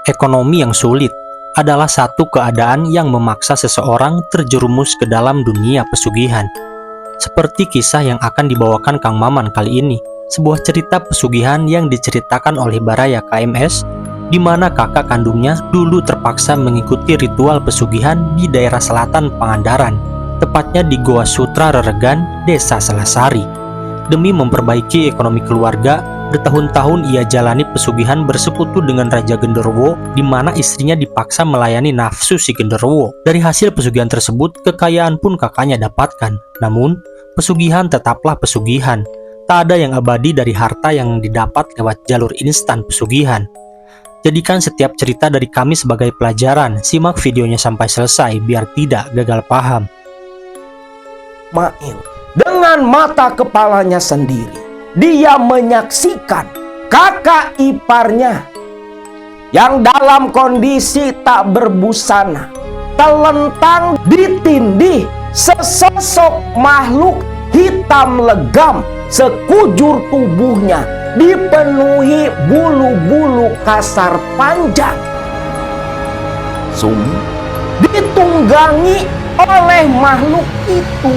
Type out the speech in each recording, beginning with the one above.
Ekonomi yang sulit adalah satu keadaan yang memaksa seseorang terjerumus ke dalam dunia pesugihan. Seperti kisah yang akan dibawakan Kang Maman kali ini, sebuah cerita pesugihan yang diceritakan oleh Baraya KMS, di mana kakak kandungnya dulu terpaksa mengikuti ritual pesugihan di daerah selatan Pangandaran, tepatnya di Goa Sutra Reregan, Desa Selasari. Demi memperbaiki ekonomi keluarga, bertahun-tahun ia jalani pesugihan bersekutu dengan Raja Genderuwo, di mana istrinya dipaksa melayani nafsu si Genderuwo. Dari hasil pesugihan tersebut, kekayaan pun kakaknya dapatkan. Namun, pesugihan tetaplah pesugihan. Tak ada yang abadi dari harta yang didapat lewat jalur instan pesugihan. Jadikan setiap cerita dari kami sebagai pelajaran. Simak videonya sampai selesai biar tidak gagal paham. Mail dengan mata kepalanya sendiri, dia menyaksikan kakak iparnya yang dalam kondisi tak berbusana terlentang ditindih sesosok makhluk hitam legam. Sekujur tubuhnya dipenuhi bulu-bulu kasar panjang. Sumi ditunggangi oleh makhluk itu.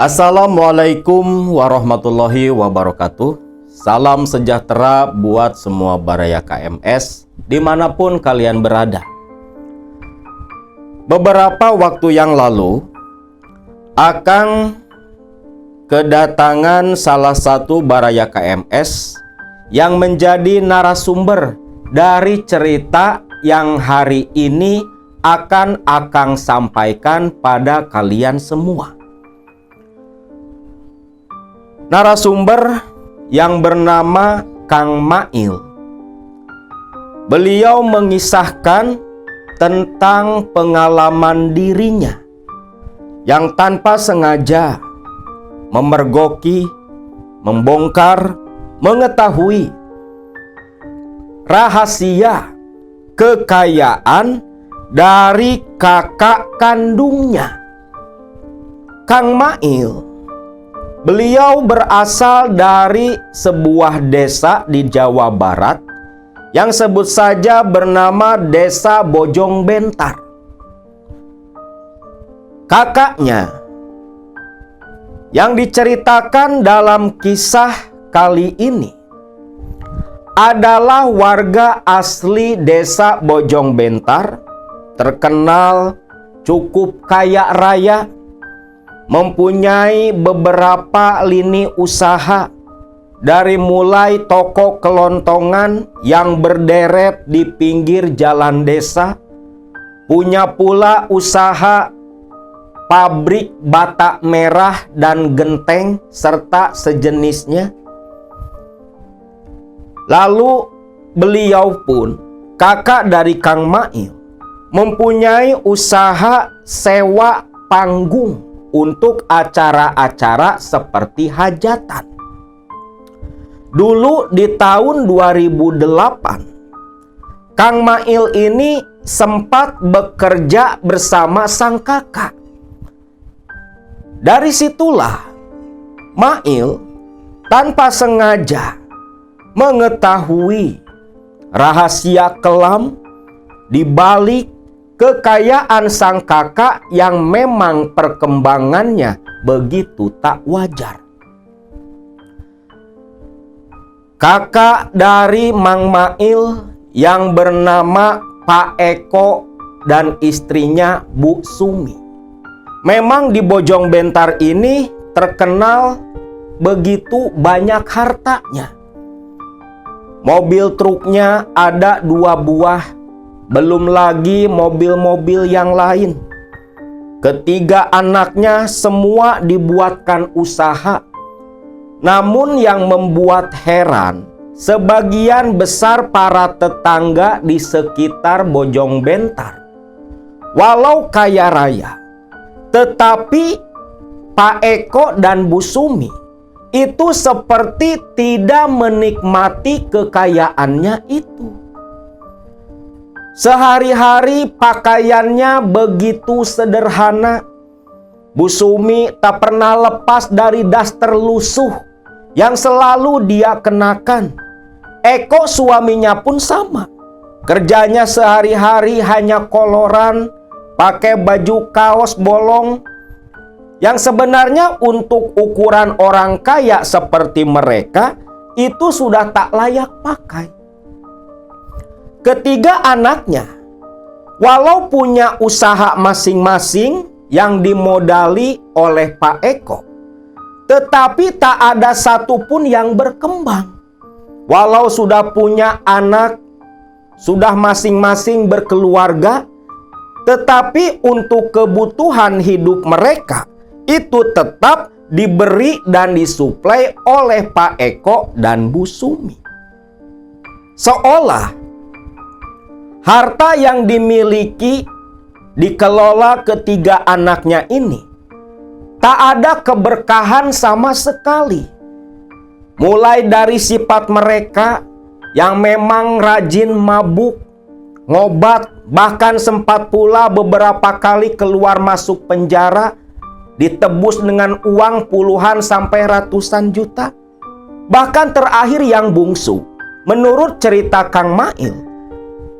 Assalamualaikum warahmatullahi wabarakatuh. Salam sejahtera buat semua Baraya KMS dimanapun kalian berada. Beberapa waktu yang lalu, Akang kedatangan salah satu Baraya KMS yang menjadi narasumber dari cerita yang hari ini akan Akang sampaikan pada kalian semua. Narasumber yang bernama Kang Mail. Beliau mengisahkan tentang pengalaman dirinya yang tanpa sengaja memergoki, membongkar, mengetahui rahasia kekayaan dari kakak kandungnya. Kang Mail, beliau berasal dari sebuah desa di Jawa Barat yang sebut saja bernama Desa Bojong Bentar. Kakaknya yang diceritakan dalam kisah kali ini adalah warga asli Desa Bojong Bentar, terkenal cukup kaya raya, mempunyai beberapa lini usaha, dari mulai toko kelontongan yang berderet di pinggir jalan desa, punya pula usaha pabrik bata merah dan genteng serta sejenisnya. Lalu beliau pun, kakak dari Kang Mail, mempunyai usaha sewa panggung untuk acara-acara seperti hajatan. Dulu di tahun 2008, Kang Mail ini sempat bekerja bersama sang kakak. Dari situlah Mail tanpa sengaja mengetahui rahasia kelam di balik kekayaan sang kakak yang memang perkembangannya begitu tak wajar. Kakak dari Mang Mail yang bernama Pak Eko dan istrinya Bu Sumi, memang di Bojong Bentar ini terkenal begitu banyak hartanya. Mobil truknya ada 2 buah, belum lagi mobil-mobil yang lain. Ketiga anaknya semua dibuatkan usaha, Namun yang membuat heran, sebagian besar para tetangga di sekitar Bojong Bentar, walau kaya raya, tetapi Pak Eko dan Bu Sumi itu seperti tidak menikmati kekayaannya itu. Sehari-hari pakaiannya begitu sederhana. Bu Sumi tak pernah lepas dari daster lusuh yang selalu dia kenakan. Eko suaminya pun sama. Kerjanya sehari-hari hanya koloran, pakai baju kaos bolong, yang sebenarnya untuk ukuran orang kaya seperti mereka itu sudah tak layak pakai. Ketiga anaknya, walau punya usaha masing-masing yang dimodali oleh Pak Eko, tetapi tak ada satupun yang berkembang. Walau sudah punya anak, sudah masing-masing berkeluarga, tetapi untuk kebutuhan hidup mereka itu tetap diberi dan disuplai oleh Pak Eko dan Bu Sumi. Seolah harta yang dimiliki dikelola ketiga anaknya ini tak ada keberkahan sama sekali. Mulai dari sifat mereka yang memang rajin mabuk, ngobat, bahkan sempat pula beberapa kali keluar masuk penjara, ditebus dengan uang puluhan sampai ratusan juta. Bahkan terakhir yang bungsu, menurut cerita Kang Mail,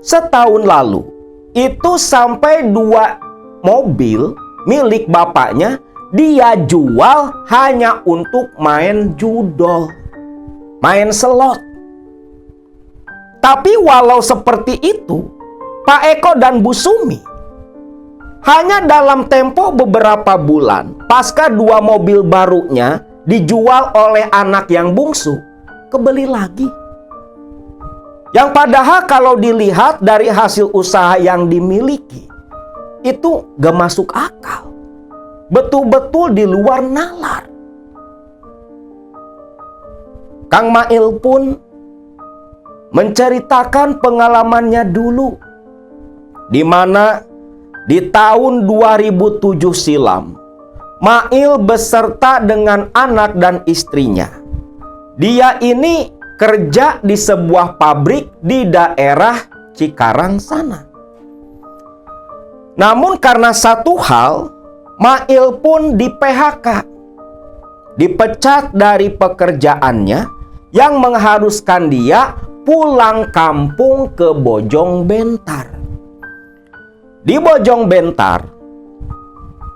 setahun lalu itu sampai 2 mobil milik bapaknya dia jual hanya untuk main judol, main slot. Tapi walau seperti itu, Pak Eko dan Bu Sumi hanya dalam tempo beberapa bulan pasca 2 mobil barunya dijual oleh anak yang bungsu, kebeli lagi. Yang padahal kalau dilihat dari hasil usaha yang dimiliki, itu gak masuk akal. Betul-betul di luar nalar. Kang Mail pun menceritakan pengalamannya dulu, di mana di tahun 2007 silam, Mail beserta dengan anak dan istrinya. Dia ini kerja di sebuah pabrik di daerah Cikarang sana. Namun karena satu hal, Mail pun di PHK, dipecat dari pekerjaannya yang mengharuskan dia pulang kampung ke Bojong Bentar. Di Bojong Bentar,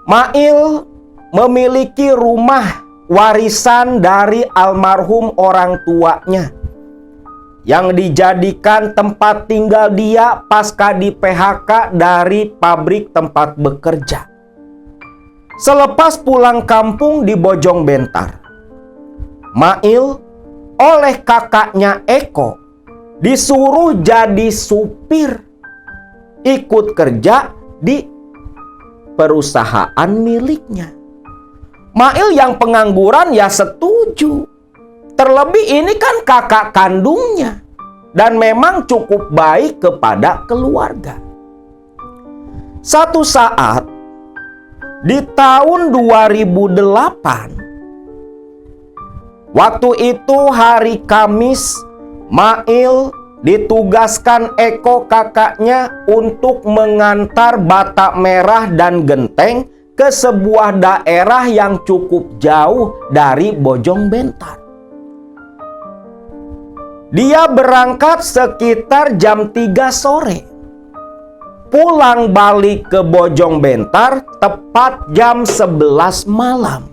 Mail memiliki rumah warisan dari almarhum orang tuanya yang dijadikan tempat tinggal dia pasca di PHK dari pabrik tempat bekerja. Selepas pulang kampung di Bojong Bentar, Mail oleh kakaknya Eko disuruh jadi supir, ikut kerja di perusahaan miliknya. Mail yang pengangguran ya setuju. Terlebih ini kan kakak kandungnya dan memang cukup baik kepada keluarga. Satu saat di tahun 2008, waktu itu hari Kamis, Mail ditugaskan Eko kakaknya untuk mengantar bata merah dan genteng ke sebuah daerah yang cukup jauh dari Bojong Bentar. Dia berangkat sekitar jam 3 sore. Pulang balik ke Bojong Bentar tepat jam 11 malam.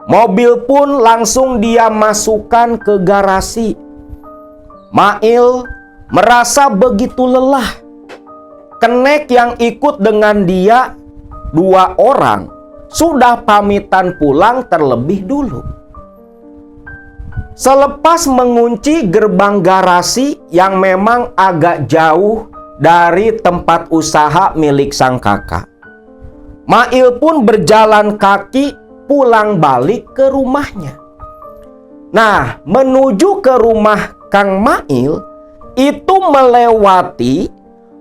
Mobil pun langsung dia masukkan ke garasi. Mail merasa begitu lelah. Kenek yang ikut dengan dia 2 orang sudah pamitan pulang terlebih dulu. Selepas mengunci gerbang garasi yang memang agak jauh dari tempat usaha milik sang kakak, Mail pun berjalan kaki pulang balik ke rumahnya. Nah, menuju ke rumah Kang Mail itu melewati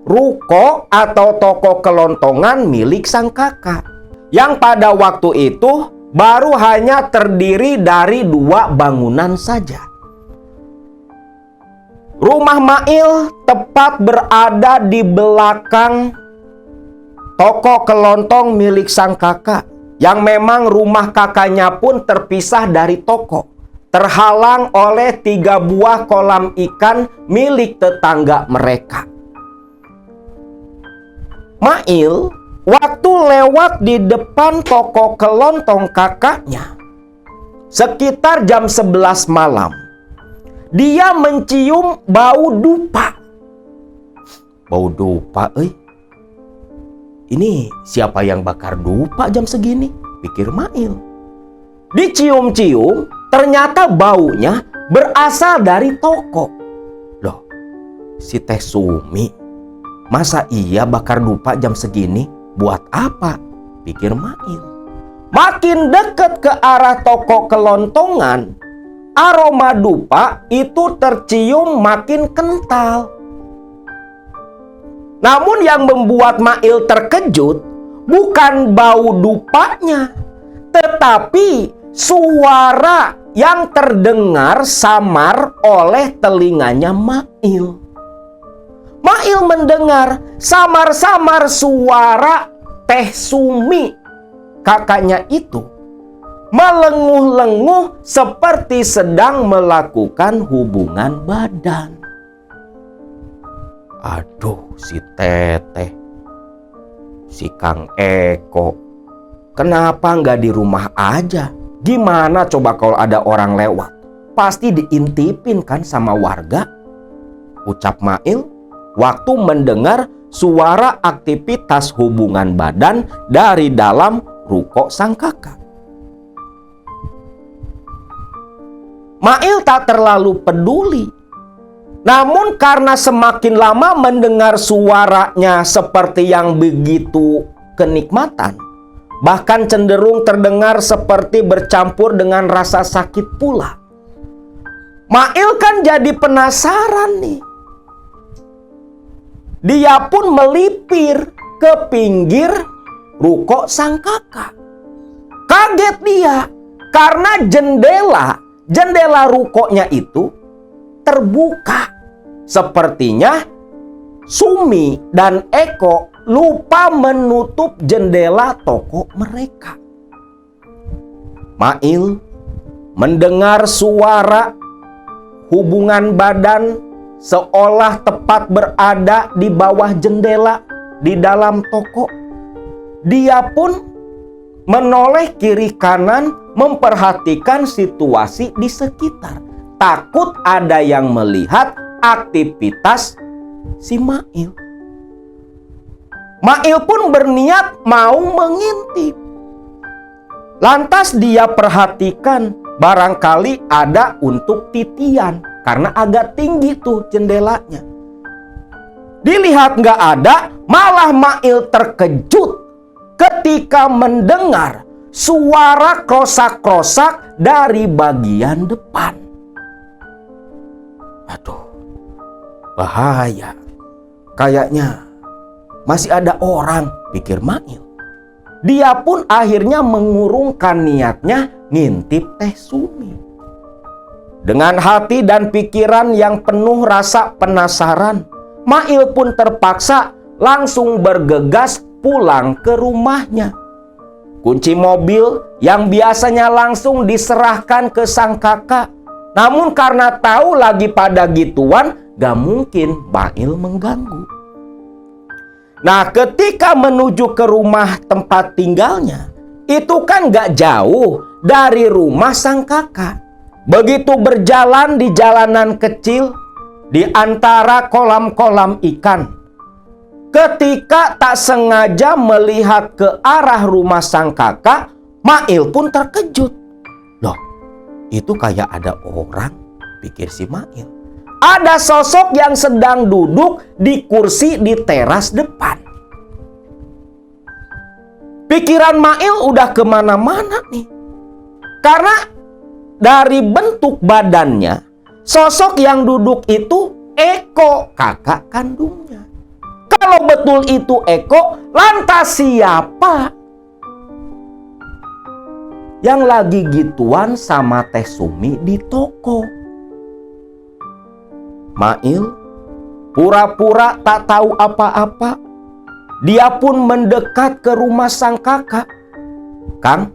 ruko atau toko kelontongan milik sang kakak, yang pada waktu itu baru hanya terdiri dari 2 bangunan saja. Rumah Mail tepat berada di belakang toko kelontong milik sang kakak, yang memang rumah kakaknya pun terpisah dari toko, terhalang oleh 3 buah kolam ikan milik tetangga mereka. Mail waktu lewat di depan toko kelontong kakaknya sekitar jam 11 malam, dia mencium bau dupa. Bau dupa, ini siapa yang bakar dupa jam segini? Pikir Mail. Dicium-cium, ternyata baunya berasal dari toko. Loh, si Teh Sumi, masa iya bakar dupa jam segini? Buat apa? Pikir Mail. Makin dekat ke arah toko kelontongan, aroma dupa itu tercium makin kental. Namun yang membuat Mail terkejut bukan bau dupanya, tetapi suara yang terdengar samar oleh telinganya Mail. Mail mendengar samar-samar suara Teh Sumi, kakaknya itu, melenguh-lenguh seperti sedang melakukan hubungan badan. Aduh, si Teteh, si Kang Eko, kenapa nggak di rumah aja? Gimana coba kalau ada orang lewat? Pasti diintipin kan sama warga? Ucap Mail waktu mendengar suara aktivitas hubungan badan dari dalam ruko sang kakak. Mail tak terlalu peduli. Namun karena semakin lama mendengar suaranya seperti yang begitu kenikmatan, bahkan cenderung terdengar seperti bercampur dengan rasa sakit pula, Mail kan jadi penasaran nih. Dia pun melipir ke pinggir ruko sang kakak. Kaget dia karena jendela rukonya itu terbuka. Sepertinya Sumi dan Eko lupa menutup jendela toko mereka. Mail mendengar suara hubungan badan seolah tepat berada di bawah jendela di dalam toko. Dia pun menoleh kiri kanan memperhatikan situasi di sekitar. Takut ada yang melihat aktivitas si Mail. Mail pun berniat mau mengintip. Lantas dia perhatikan barangkali ada untuk titian, karena agak tinggi tuh jendelanya. Dilihat nggak ada, malah Mail terkejut ketika mendengar suara krosak-krosak dari bagian depan. Aduh, bahaya. Kayaknya masih ada orang, pikir Mail. Dia pun akhirnya mengurungkan niatnya ngintip Teh Sumi. Dengan hati dan pikiran yang penuh rasa penasaran, Mail pun terpaksa langsung bergegas pulang ke rumahnya. Kunci mobil yang biasanya langsung diserahkan ke sang kakak, namun karena tahu lagi pada gituan, gak mungkin Mail mengganggu. Nah, ketika menuju ke rumah tempat tinggalnya, itu kan gak jauh dari rumah sang kakak. Begitu berjalan di jalanan kecil di antara kolam-kolam ikan, ketika tak sengaja melihat ke arah rumah sang kakak, Mail pun terkejut. Loh, itu kayak ada orang, pikir si Mail. Ada sosok yang sedang duduk di kursi di teras depan. Pikiran Mail udah kemana-mana nih. Karena dari bentuk badannya, sosok yang duduk itu Eko, kakak kandungnya. Kalau betul itu Eko, lantas siapa yang lagi gituan sama Teh Sumi di toko? Mail pura-pura tak tahu apa-apa. Dia pun mendekat ke rumah sang kakak. Kang,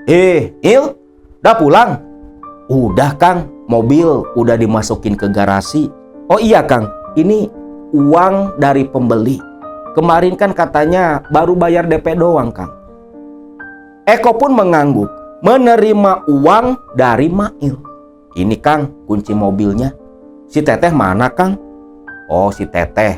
Il, udah pulang? Udah Kang, mobil udah dimasukin ke garasi. Oh iya Kang, ini uang dari pembeli. Kemarin kan katanya baru bayar DP doang Kang. Eko pun mengangguk, menerima uang dari Mail. Ini Kang, kunci mobilnya. Si Teteh mana Kang? Oh si Teteh,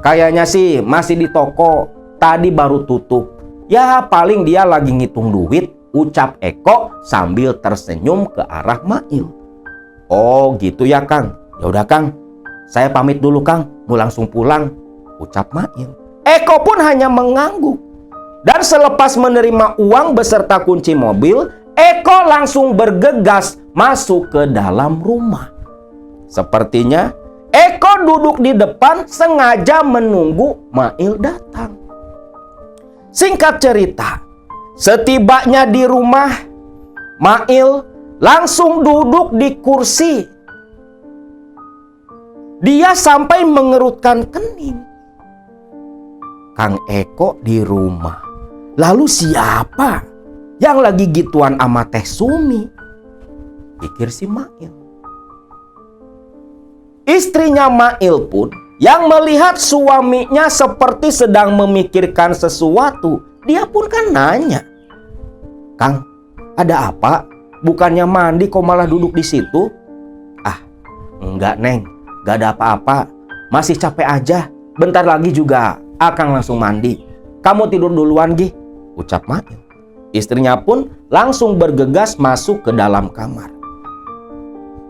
kayaknya sih masih di toko. Tadi baru tutup. Ya paling dia lagi ngitung duit, ucap Eko sambil tersenyum ke arah Mail. Oh gitu ya Kang. Ya udah Kang, saya pamit dulu Kang, mau langsung pulang, ucap Mail. Eko pun hanya mengangguk. Dan selepas menerima uang beserta kunci mobil, Eko langsung bergegas masuk ke dalam rumah. Sepertinya Eko duduk di depan sengaja menunggu Mail datang. Singkat cerita, setibanya di rumah, Mail langsung duduk di kursi. Dia sampai mengerutkan kening. Kang Eko di rumah. Lalu siapa yang lagi gituan sama Teh Sumi? Pikir si Mail. Istrinya Mail pun yang melihat suaminya seperti sedang memikirkan sesuatu, dia pun kan nanya, Kang, ada apa? Bukannya mandi kok malah duduk di situ? Ah, enggak Neng, gak ada apa-apa. Masih capek aja. Bentar lagi juga Akang langsung mandi. Kamu tidur duluan Gi, ucap Mail. Istrinya pun langsung bergegas masuk ke dalam kamar.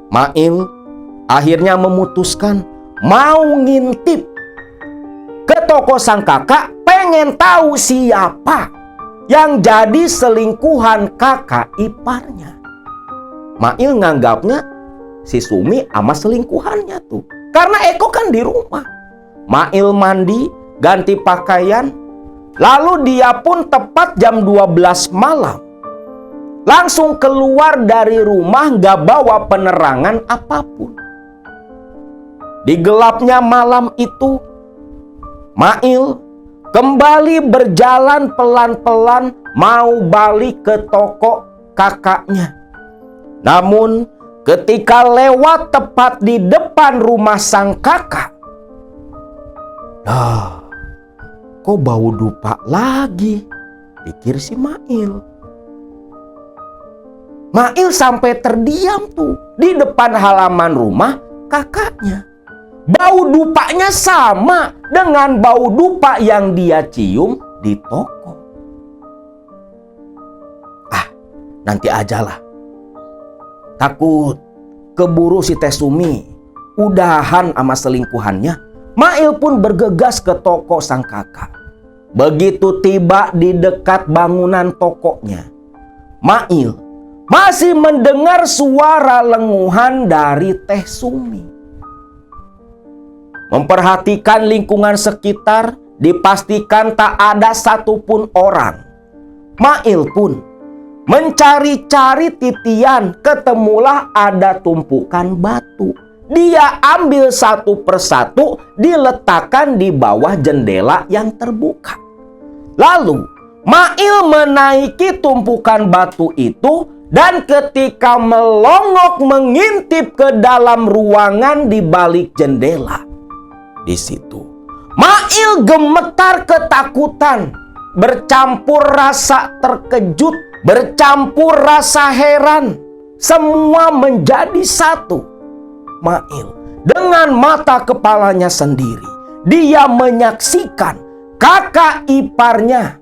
Mail akhirnya memutuskan mau ngintip ke toko sang kakak, pengen tahu siapa yang jadi selingkuhan kakak iparnya. Mail nganggapnya si Sumi sama selingkuhannya tuh, karena Eko kan di rumah. Mail mandi, ganti pakaian, lalu dia pun tepat jam 12 malam langsung keluar dari rumah, gak bawa penerangan apapun. Di gelapnya malam itu, Mail kembali berjalan pelan-pelan mau balik ke toko kakaknya. Namun ketika lewat tepat di depan rumah sang kakak, kok bau dupa lagi, pikir si Mail. Mail sampai terdiam tuh di depan halaman rumah kakaknya. Bau dupanya sama dengan bau dupa yang dia cium di toko. Ah, nanti ajalah. Takut keburu si Teh Sumi udahan sama selingkuhannya. Mail pun bergegas ke toko sang kakak. Begitu tiba di dekat bangunan tokonya, Mail masih mendengar suara lenguhan dari Teh Sumi. Memperhatikan lingkungan sekitar, dipastikan tak ada satupun orang. Mail pun mencari-cari titian, ketemulah ada tumpukan batu. Dia ambil satu persatu, diletakkan di bawah jendela yang terbuka. Lalu Mail menaiki tumpukan batu itu, dan ketika melongok mengintip ke dalam ruangan di balik jendela, di situ Mail gemetar ketakutan, bercampur rasa terkejut, bercampur rasa heran. Semua menjadi satu. Mail dengan mata kepalanya sendiri, dia menyaksikan kakak iparnya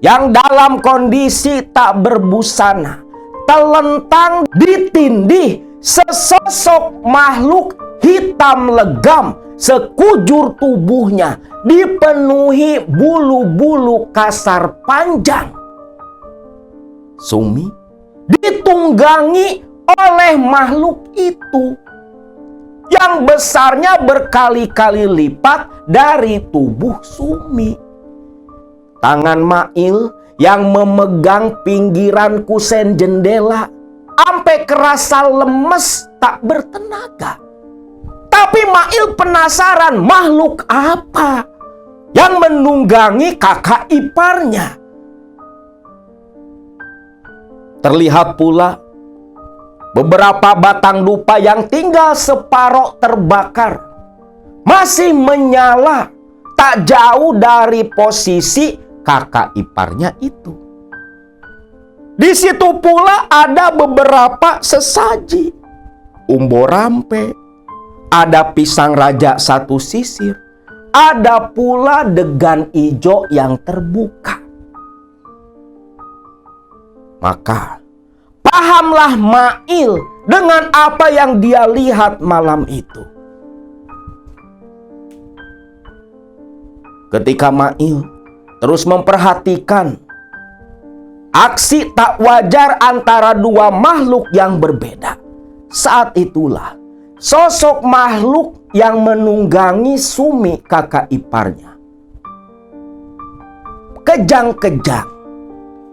yang dalam kondisi tak berbusana telentang ditindih sesosok makhluk hitam legam. Sekujur tubuhnya dipenuhi bulu-bulu kasar panjang. Sumi ditunggangi oleh makhluk itu yang besarnya berkali-kali lipat dari tubuh Sumi. Tangan Mail yang memegang pinggiran kusen jendela sampai kerasa lemes tak bertenaga. Tapi Mail penasaran makhluk apa yang menunggangi kakak iparnya. Terlihat pula beberapa batang dupa yang tinggal separoh terbakar masih menyala tak jauh dari posisi kakak iparnya itu. Di situ pula ada beberapa sesaji, umbo rampe, ada pisang raja satu sisir, ada pula degan ijo yang terbuka. Maka pahamlah Mail dengan apa yang dia lihat malam itu. Ketika Mail terus memperhatikan aksi tak wajar antara dua makhluk yang berbeda, saat itulah sosok makhluk yang menunggangi Sumi kakak iparnya kejang-kejang,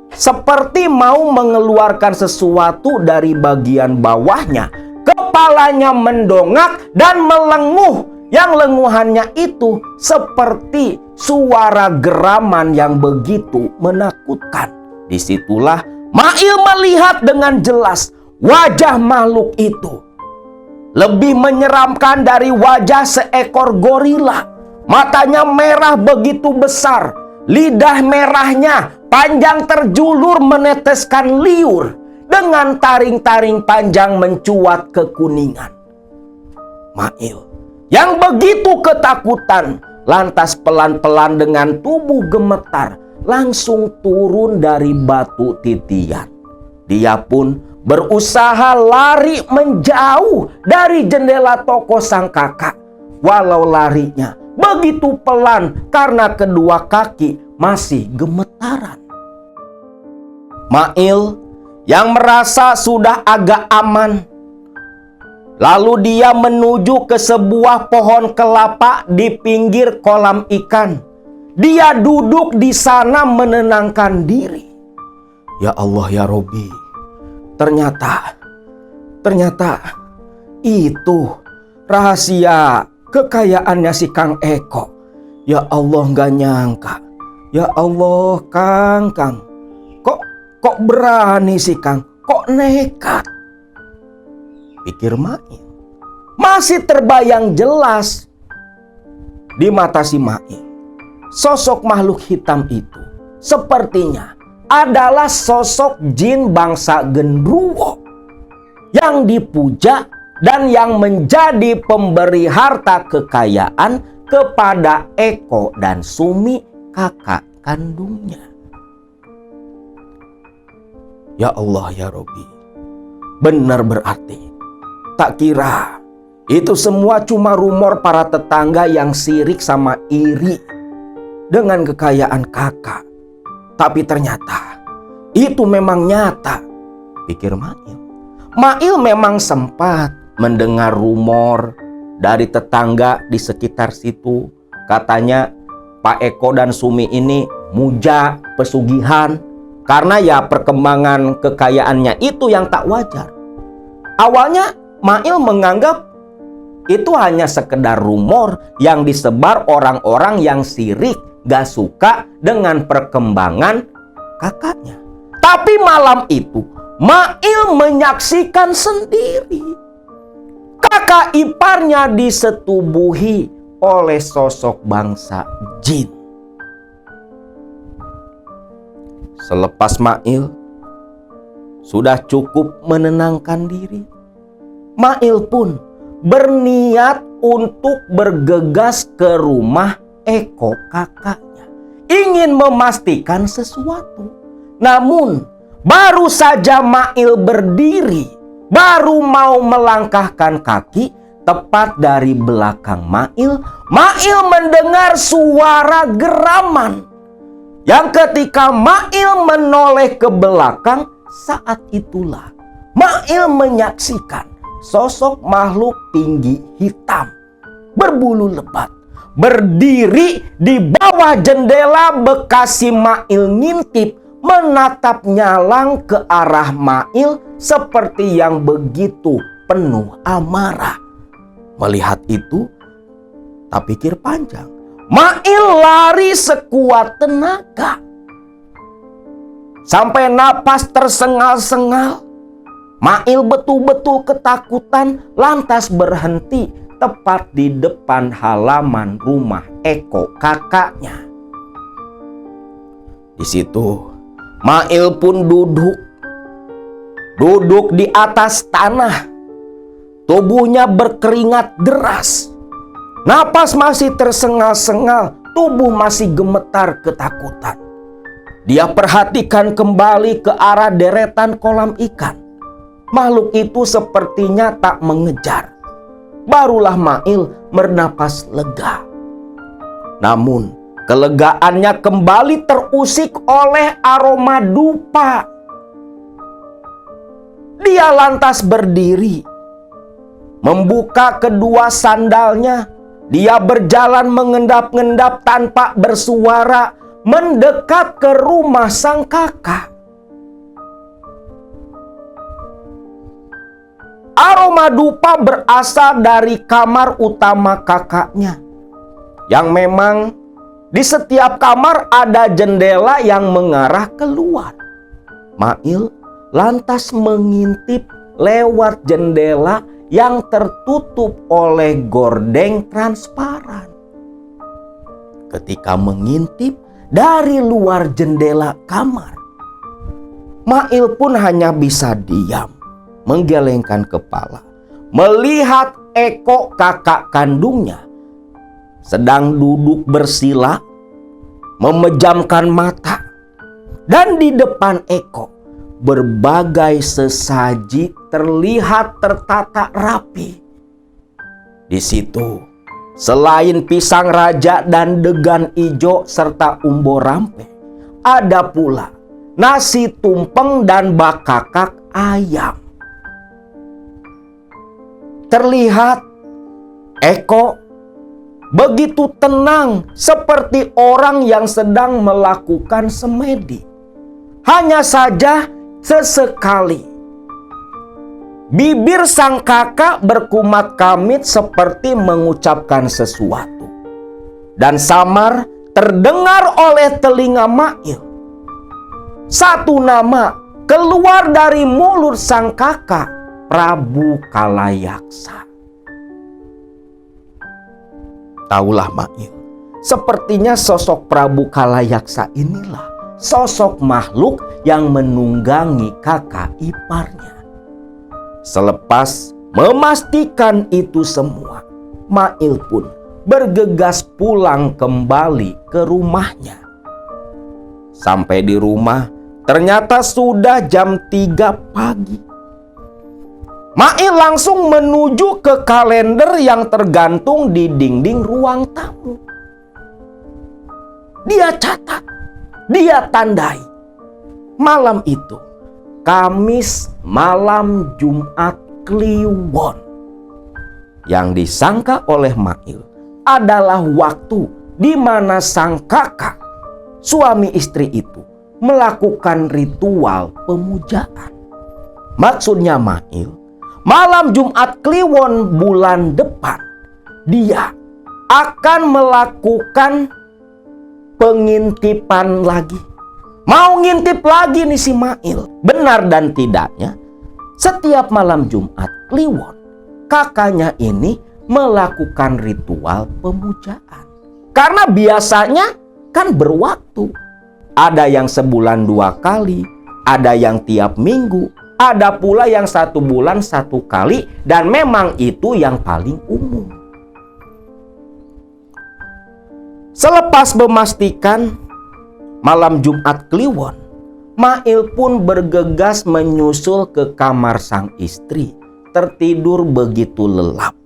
seperti mau mengeluarkan sesuatu dari bagian bawahnya. Kepalanya mendongak dan melenguh. Yang lenguhannya itu seperti suara geraman yang begitu menakutkan. Disitulah Mail melihat dengan jelas wajah makhluk itu. Lebih menyeramkan dari wajah seekor gorila. Matanya merah begitu besar. Lidah merahnya panjang terjulur meneteskan liur dengan taring-taring panjang mencuat kekuningan. Mail yang begitu ketakutan lantas pelan-pelan dengan tubuh gemetar langsung turun dari batu titian. Dia pun berusaha lari menjauh dari jendela toko sang kakak. Walau larinya begitu pelan karena kedua kaki masih gemetaran. Mail yang merasa sudah agak aman, lalu dia menuju ke sebuah pohon kelapa di pinggir kolam ikan. Dia duduk di sana menenangkan diri. Ya Allah ya Robi, ternyata itu rahasia kekayaannya si Kang Eko. Ya Allah, gak nyangka. Ya Allah, Kang. Kok berani si Kang? Kok nekat? Pikir Mail. Masih terbayang jelas di mata si Mail. Sosok makhluk hitam itu sepertinya adalah sosok jin bangsa Genruwo yang dipuja dan yang menjadi pemberi harta kekayaan kepada Eko dan Sumi kakak kandungnya. Ya Allah ya Robi, benar berarti tak kira itu semua cuma rumor para tetangga yang sirik sama iri dengan kekayaan kakak. Tapi ternyata itu memang nyata, pikir Mail. Mail memang sempat mendengar rumor dari tetangga di sekitar situ. Katanya Pak Eko dan Sumi ini muja pesugihan karena ya perkembangan kekayaannya itu yang tak wajar. Awalnya Mail menganggap itu hanya sekedar rumor yang disebar orang-orang yang sirik, gak suka dengan perkembangan kakaknya. Tapi malam itu Mail menyaksikan sendiri kakak iparnya disetubuhi oleh sosok bangsa jin. Selepas Mail sudah cukup menenangkan diri, Mail pun berniat untuk bergegas ke rumah Eko kakaknya, ingin memastikan sesuatu. Namun baru saja Mail berdiri, baru mau melangkahkan kaki, tepat dari belakang Mail mendengar suara geraman. Yang ketika Mail menoleh ke belakang, saat itulah Mail menyaksikan sosok makhluk tinggi hitam berbulu lebat berdiri di bawah jendela bekas si Mail ngintip, menatap nyalang ke arah Mail seperti yang begitu penuh amarah. Melihat itu, tak pikir panjang, Mail lari sekuat tenaga. Sampai napas tersengal-sengal, Mail betul-betul ketakutan lantas berhenti tepat di depan halaman rumah Eko kakaknya. Di situ Mail pun duduk di atas tanah. Tubuhnya berkeringat deras. Napas masih tersengal-sengal, tubuh masih gemetar ketakutan. Dia perhatikan kembali ke arah deretan kolam ikan. Makhluk itu sepertinya tak mengejar. Barulah Mail bernapas lega. Namun kelegaannya kembali terusik oleh aroma dupa. Dia lantas berdiri, membuka kedua sandalnya. Dia berjalan mengendap-endap tanpa bersuara mendekat ke rumah sang kakak. Aroma dupa berasal dari kamar utama kakaknya, yang memang di setiap kamar ada jendela yang mengarah keluar. Mail lantas mengintip lewat jendela yang tertutup oleh gordeng transparan. Ketika mengintip dari luar jendela kamar, Mail pun hanya bisa diam, menggelengkan kepala, melihat Eko kakak kandungnya sedang duduk bersila, memejamkan mata. Dan di depan Eko, berbagai sesaji terlihat tertata rapi. Di situ, selain pisang raja dan degan ijo serta umbo rampe, ada pula nasi tumpeng dan bakakak ayam. Terlihat Eko begitu tenang, seperti orang yang sedang melakukan semedi. Hanya saja sesekali bibir sang kakak berkumat kamit seperti mengucapkan sesuatu. Dan samar terdengar oleh telinga Mail. Satu nama keluar dari mulut sang kakak, Prabu Kalayaksa. Taulah Mail, sepertinya sosok Prabu Kalayaksa inilah sosok makhluk yang menunggangi kakak iparnya. Selepas memastikan itu semua, Mail pun bergegas pulang kembali ke rumahnya. Sampai di rumah, ternyata sudah jam 3 pagi. Mail langsung menuju ke kalender yang tergantung di dinding ruang tamu. Dia catat, dia tandai. Malam itu, Kamis malam Jumat Kliwon. Yang disangka oleh Mail adalah waktu di mana sang kakak, suami istri itu, melakukan ritual pemujaan. Maksudnya Mail, malam Jumat Kliwon bulan depan, dia akan melakukan pengintipan lagi. Mau ngintip lagi nih si Mail. Benar dan tidaknya, setiap malam Jumat Kliwon, kakaknya ini melakukan ritual pemujaan. Karena biasanya kan berwaktu. Ada yang sebulan 2 kali, ada yang tiap minggu, ada pula yang 1 bulan 1 kali, dan memang itu yang paling umum. Selepas memastikan malam Jumat Kliwon, Mail pun bergegas menyusul ke kamar sang istri, tertidur begitu lelap.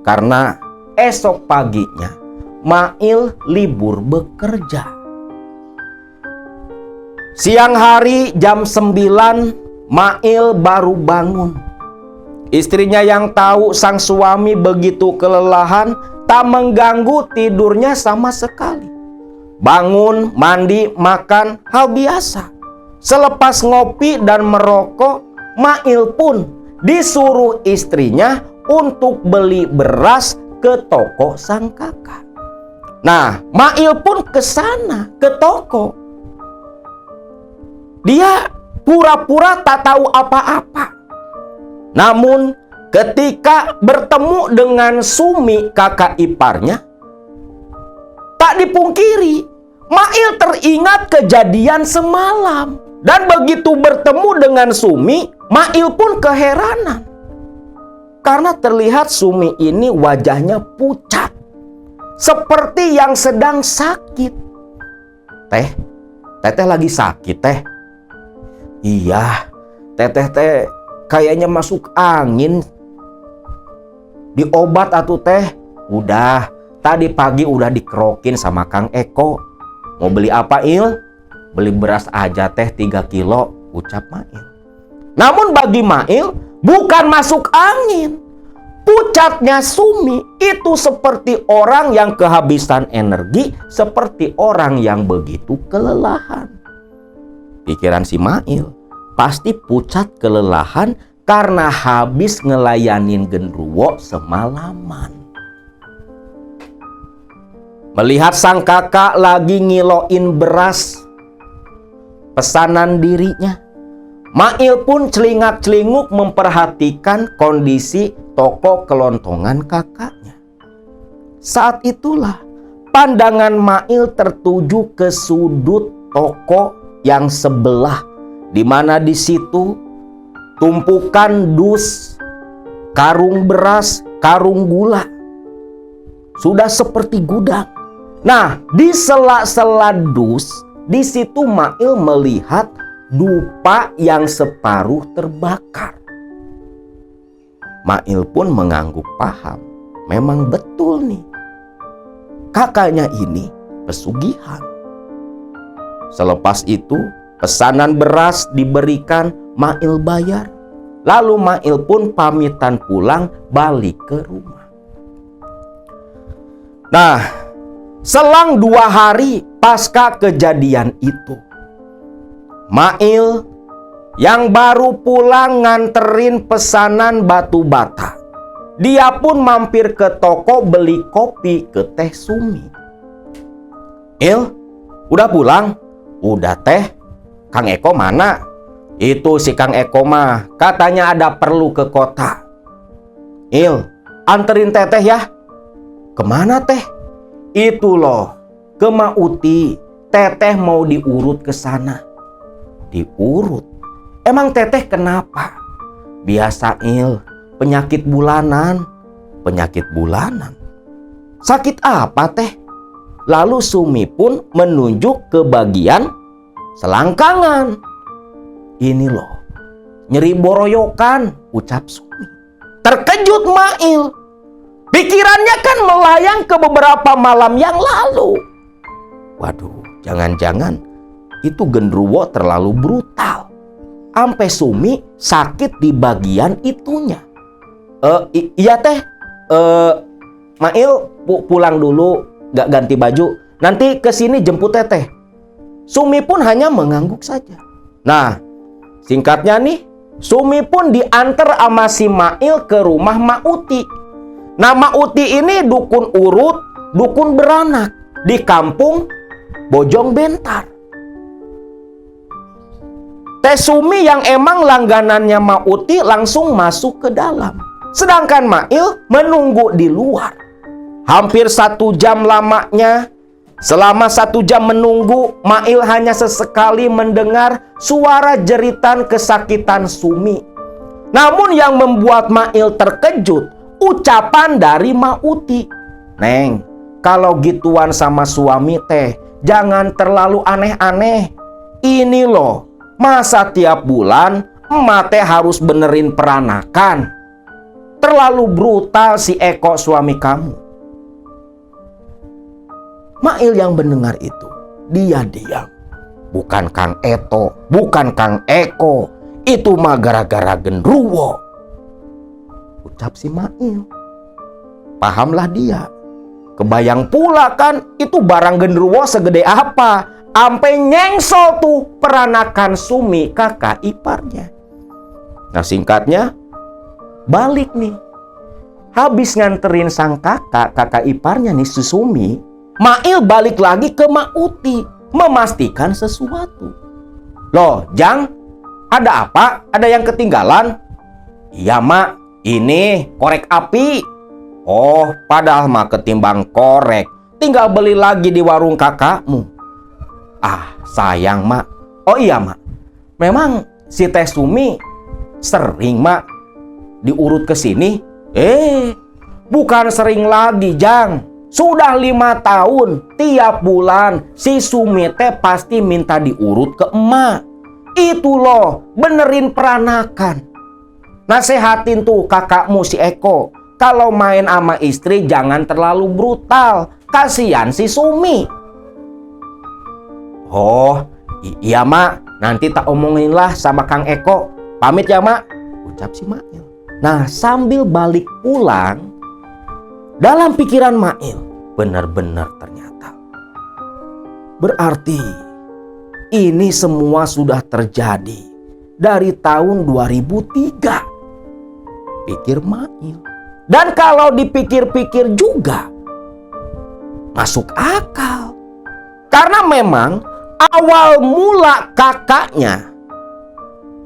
Karena esok paginya Mail libur bekerja. Siang hari jam 9, Mail baru bangun. Istrinya yang tahu sang suami begitu kelelahan tak mengganggu tidurnya sama sekali. Bangun, mandi, makan, hal biasa. Selepas ngopi dan merokok, Mail pun disuruh istrinya untuk beli beras ke toko sang kakak. Nah, Mail pun ke sana, ke toko. Dia pura-pura tak tahu apa-apa. Namun, ketika bertemu dengan Sumi, kakak iparnya, tak dipungkiri, Mail teringat kejadian semalam. Dan begitu bertemu dengan Sumi, Mail pun keheranan. Karena terlihat Sumi ini wajahnya pucat, seperti yang sedang sakit. Teteh lagi sakit, Teh? Iya, Teteh kayaknya masuk angin. Diobat atuh, Teh. Udah, tadi pagi udah dikerokin sama Kang Eko. Mau beli apa, Il? Beli beras aja, Teh, 3 kilo, ucap Mail. Namun bagi Mail, bukan masuk angin. Pucatnya Sumi itu seperti orang yang kehabisan energi, seperti orang yang begitu kelelahan. Pikiran si Mail, pasti pucat kelelahan karena habis ngelayanin genruwo semalaman. Melihat sang kakak lagi ngiloin beras pesanan dirinya, Mail pun celingak-celinguk memperhatikan kondisi toko kelontongan kakaknya. Saat itulah pandangan Mail tertuju ke sudut toko yang sebelah, di mana di situ tumpukan dus, karung beras, karung gula sudah seperti gudang. Nah, di sela-sela dus, di situ Mail melihat dupa yang separuh terbakar. Mail pun mengangguk paham, memang betul nih, kakaknya ini pesugihan. Selepas itu, pesanan beras diberikan, Mail bayar. Lalu Mail pun pamitan pulang balik ke rumah. Nah, selang 2 hari pasca kejadian itu, Mail yang baru pulang nganterin pesanan batu bata, dia pun mampir ke toko beli kopi ke Teh Sumi. Il, udah pulang? Udah, Teh. Kang Eko mana? Itu si Kang Eko mah katanya ada perlu ke kota. Il, anterin Teteh ya. Kemana, Teh? Itu loh, ke Mauti. Teteh mau diurut ke sana. Diurut? Emang Teteh kenapa? Biasa, Il, penyakit bulanan. Penyakit bulanan? Sakit apa, Teh? Lalu Sumi pun menunjuk ke bagian selangkangan. Ini loh, nyeri boroyokan, ucap Sumi. Terkejut Mail. Pikirannya kan melayang ke beberapa malam yang lalu. Waduh, jangan-jangan itu genruwo terlalu brutal. Ampe Sumi sakit di bagian itunya. Iya, Teh. Mail pulang dulu, gak ganti baju. Nanti kesini jemput Teteh. Sumi pun hanya mengangguk saja. Nah, singkatnya nih, Sumi pun diantar sama si Mail ke rumah Mauti. Nah, Mauti ini dukun urut, dukun beranak di kampung Bojong Bentar. Teh Sumi yang emang langganannya Mauti langsung masuk ke dalam. Sedangkan Mail menunggu di luar. Hampir 1 jam lamanya. Selama 1 jam menunggu, Mail hanya sesekali mendengar suara jeritan kesakitan Sumi. Namun yang membuat Mail terkejut, ucapan dari Mauti. Neng, kalau gituan sama suami Teh, jangan terlalu aneh-aneh. Ini loh, masa tiap bulan emak Teh harus benerin peranakan. Terlalu brutal si Eko suami kamu. Mail yang mendengar itu, dia diam. Bukan Kang Eto, bukan Kang Eko. Itu mah gara-gara genderuwo, ucap si Mail. Pahamlah dia. Kebayang pula kan, itu barang genderuwo segede apa, ampe nyengsol tuh peranakan Sumi kakak iparnya. Nah singkatnya, balik nih. Habis nganterin sang kakak iparnya nih si Sumi, Mail balik lagi ke Mak Uti memastikan sesuatu. Loh Jang, ada apa? Ada yang ketinggalan? Iya Mak, ini korek api. Oh, padahal mah ketimbang korek, tinggal beli lagi di warung kakakmu. Ah, sayang Mak. Oh iya Mak, memang si Teh Sumi sering Mak diurut ke sini? Bukan sering lagi Jang. Sudah 5 tahun, tiap bulan si Sumi teh pasti minta diurut ke emak. Itu loh, benerin peranakan. Nasehatin tuh kakakmu si Eko, kalau main sama istri jangan terlalu brutal. Kasihan si Sumi. Oh, iya Mak. Nanti tak omongin lah sama Kang Eko. Pamit ya Mak, ucap si Mail. Nah, sambil balik pulang, dalam pikiran Mail, benar-benar ternyata. Berarti, ini semua sudah terjadi dari tahun 2003. Pikir Mail. Dan kalau dipikir-pikir juga masuk akal. Karena memang awal mula kakaknya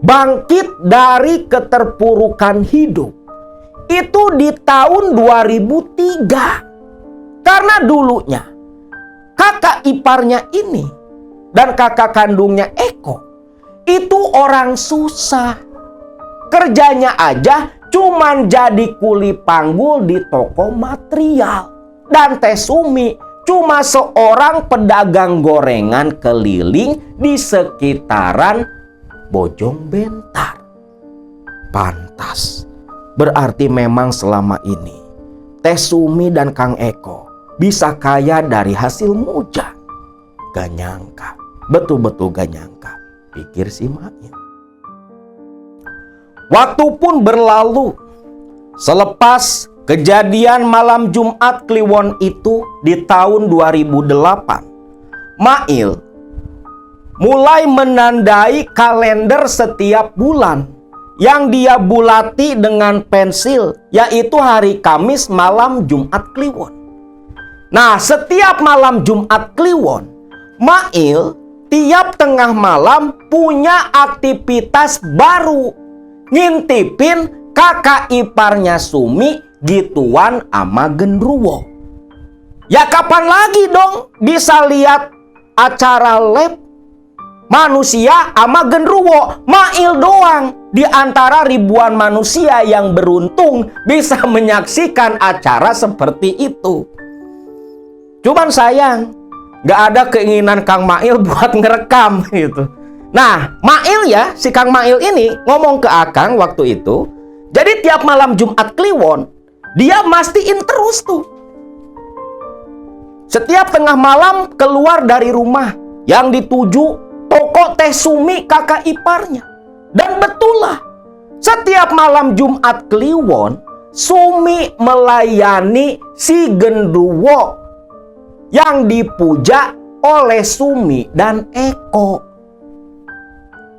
bangkit dari keterpurukan hidup itu di tahun 2003. Karena dulunya kakak iparnya ini dan kakak kandungnya Eko itu orang susah. Kerjanya aja cuman jadi kuli panggul di toko material. Dan Teh Sumi cuma seorang pedagang gorengan keliling di sekitaran Bojong Bentar. Pantas. Berarti memang selama ini Teh Sumi dan Kang Eko bisa kaya dari hasil mujang. Gak nyangka. Betul-betul gak nyangka. Pikir si Mail. Waktu pun berlalu. Selepas kejadian malam Jumat Kliwon itu di tahun 2008, Mail mulai menandai kalender setiap bulan yang dia bulati dengan pensil, yaitu hari Kamis malam Jumat Kliwon. Nah, setiap malam Jumat Kliwon, Mail tiap tengah malam punya aktivitas baru. Ngintipin kakak iparnya Sumi gituan ama genderuwo. Ya kapan lagi dong bisa lihat acara lab manusia ama genderuwo? Mail doang di antara ribuan manusia yang beruntung bisa menyaksikan acara seperti itu. Cuman sayang, gak ada keinginan Kang Mail buat ngerekam gitu. Nah, Mail ya, si Kang Mail ini ngomong ke Akang waktu itu, jadi tiap malam Jumat Kliwon, dia mastiin terus tuh. Setiap tengah malam keluar dari rumah yang dituju toko Teh Sumi kakak iparnya. Dan betul lah, setiap malam Jumat Kliwon, Sumi melayani si genderuwo yang dipuja oleh Sumi dan Eko.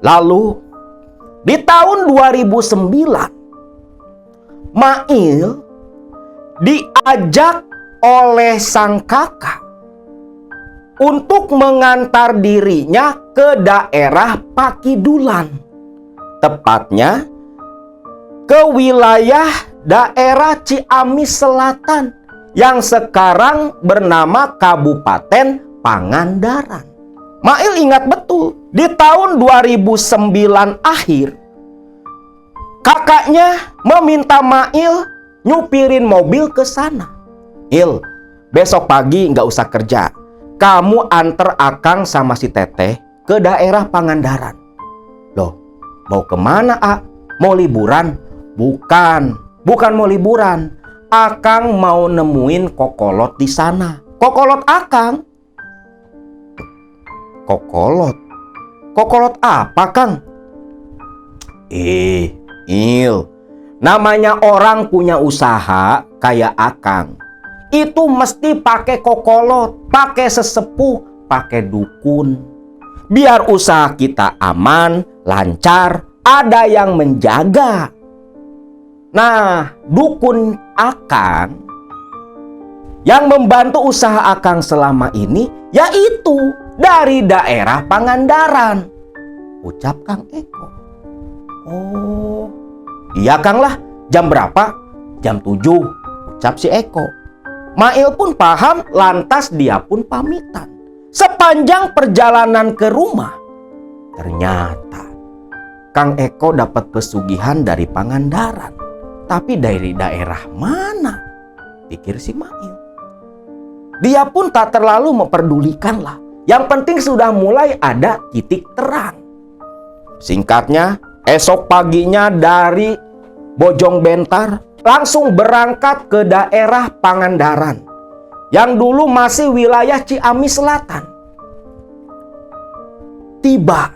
Lalu di tahun 2009, Mail diajak oleh sang kakak untuk mengantar dirinya ke daerah Pakidulan. Tepatnya ke wilayah daerah Ciamis Selatan yang sekarang bernama Kabupaten Pangandaran. Mail ingat betul, di tahun 2009 akhir, kakaknya meminta Mail nyupirin mobil ke sana. Il, besok pagi nggak usah kerja. Kamu anter Akang sama si Teteh ke daerah Pangandaran. Loh, mau kemana, A? Mau liburan? Bukan mau liburan. Akang mau nemuin kokolot di sana. Kokolot Akang? Kokolot apa, Kang? Il, namanya orang punya usaha kayak Akang, itu mesti pakai kokolot, pakai sesepuh, pakai dukun. Biar usaha kita aman, lancar, ada yang menjaga. Nah, dukun Akang yang membantu usaha Akang selama ini yaitu dari daerah Pangandaran. Ucap Kang Eko. Oh, iya Kang lah. Jam berapa? Jam 7. Ucap si Eko. Mail pun paham, lantas dia pun pamitan. Sepanjang perjalanan ke rumah, ternyata Kang Eko dapat pesugihan dari Pangandaran. Tapi dari daerah mana? Pikir si Mail. Dia pun tak terlalu memperdulikan lah. Yang penting sudah mulai ada titik terang. Singkatnya, esok paginya dari Bojong Bentar langsung berangkat ke daerah Pangandaran yang dulu masih wilayah Ciamis Selatan. Tiba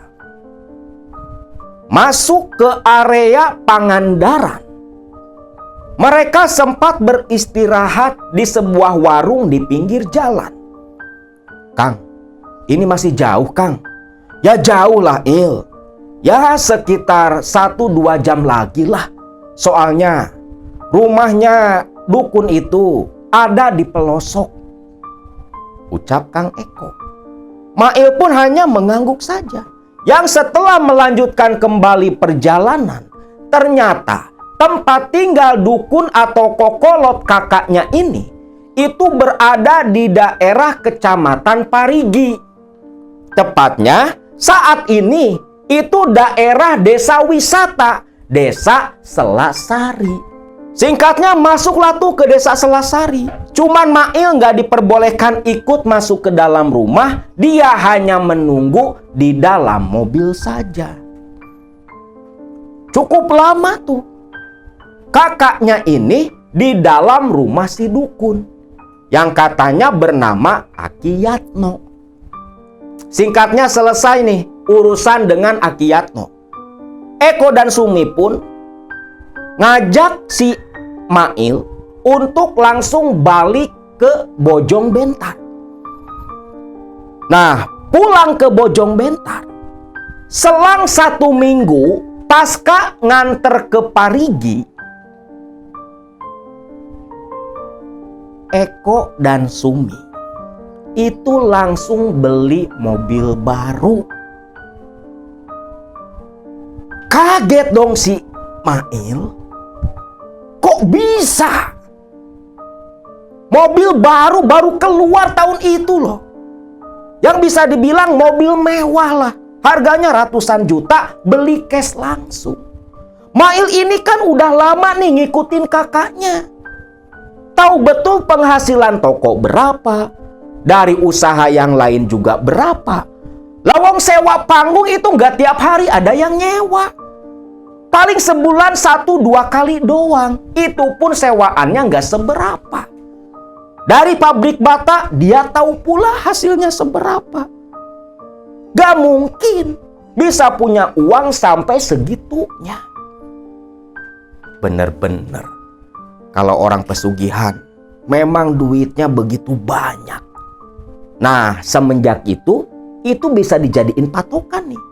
masuk ke area Pangandaran. Mereka sempat beristirahat di sebuah warung di pinggir jalan. Kang, ini masih jauh Kang. Ya jauh lah Il. Ya sekitar 1-2 jam lagi lah. Soalnya rumahnya dukun itu ada di pelosok. Ucap Kang Eko. Mail pun hanya mengangguk saja. Yang setelah melanjutkan kembali perjalanan, ternyata tempat tinggal dukun atau kokolot kakaknya ini itu berada di daerah Kecamatan Parigi. Tepatnya saat ini itu daerah desa wisata, Desa Selasari. Singkatnya masuklah tuh ke Desa Selasari. Cuman Mail nggak diperbolehkan ikut masuk ke dalam rumah. Dia hanya menunggu di dalam mobil saja. Cukup lama tuh kakaknya ini di dalam rumah si dukun yang katanya bernama Aki Yatno. Singkatnya selesai nih urusan dengan Aki Yatno. Eko dan Sumi pun ngajak si Mail untuk langsung balik ke Bojong Bentar. Nah, pulang ke Bojong Bentar, selang 1 minggu pasca nganter ke Parigi, Eko dan Sumi itu langsung beli mobil baru. Kaget dong si Mail. Kok bisa? Mobil baru keluar tahun itu loh. Yang bisa dibilang mobil mewah lah. Harganya ratusan juta, beli cash langsung. Mail ini kan udah lama nih ngikutin kakaknya. Tahu betul penghasilan toko berapa, dari usaha yang lain juga berapa. Lawang sewa panggung itu nggak tiap hari ada yang nyewa. Paling sebulan 1-2 kali doang. Itu pun sewaannya nggak seberapa. Dari pabrik bata dia tahu pula hasilnya seberapa. Gak mungkin bisa punya uang sampai segitunya. Bener-bener. Kalau orang pesugihan, memang duitnya begitu banyak. Nah, semenjak itu bisa dijadiin patokan nih.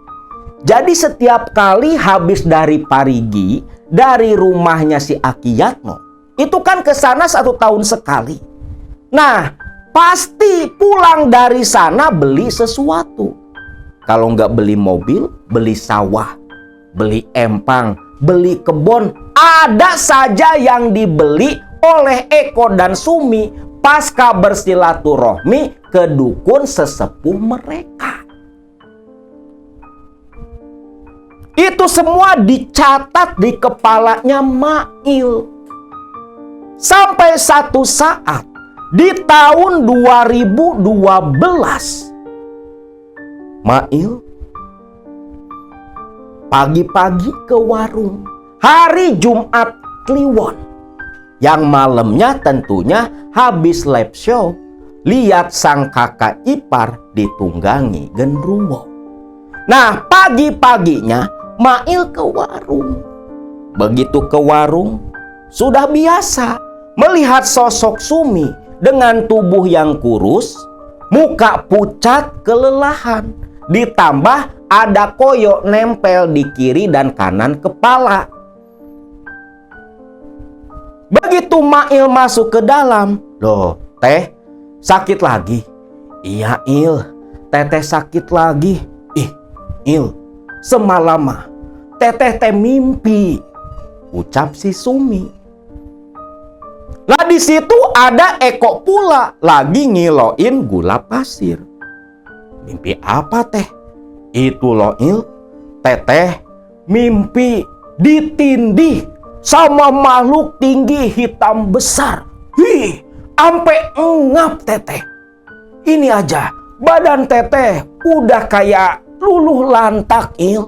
Jadi setiap kali habis dari Parigi, dari rumahnya si Aki Yatno, itu kan ke sana 1 tahun sekali. Nah, pasti pulang dari sana beli sesuatu. Kalau nggak beli mobil, beli sawah, beli empang, beli kebun, ada saja yang dibeli oleh Eko dan Sumi pasca bersilaturahmi ke dukun sesepuh mereka. Itu semua dicatat di kepalanya Mail. Sampai satu saat di tahun 2012, Mail pagi-pagi ke warung. Hari Jumat Kliwon, yang malamnya tentunya habis live show, lihat sang kakak ipar ditunggangi genderuwo. Nah, pagi-paginya Mail ke warung. Begitu ke warung, sudah biasa melihat sosok Sumi dengan tubuh yang kurus, muka pucat kelelahan, ditambah ada koyo nempel di kiri dan kanan kepala. Begitu Mail masuk ke dalam, "Loh, teh, sakit lagi?" "Iya, Il, teteh sakit lagi." "Ih, Il, semalam mah teteh teh mimpi," ucap si Sumi. Lah di situ ada Eko pula lagi ngiloin gula pasir. "Mimpi apa, teh?" "Itu loh, Il, teteh mimpi ditindih sama makhluk tinggi hitam besar. Hi, ampe engap teteh. Ini aja badan teteh udah kayak luluh lantak, Il."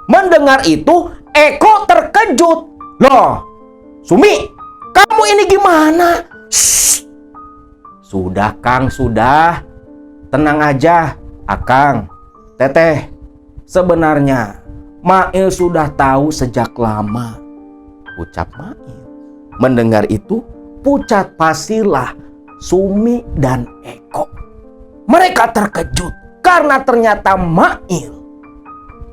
Mendengar itu Eko terkejut. "Loh, Sumi, kamu ini gimana?" "Shh. Sudah, Kang, sudah. Tenang aja, Akang. Teteh, sebenarnya Mail sudah tahu sejak lama," ucap Mail. Mendengar itu, pucat pasilah Sumi dan Eko. Mereka terkejut karena ternyata Mail,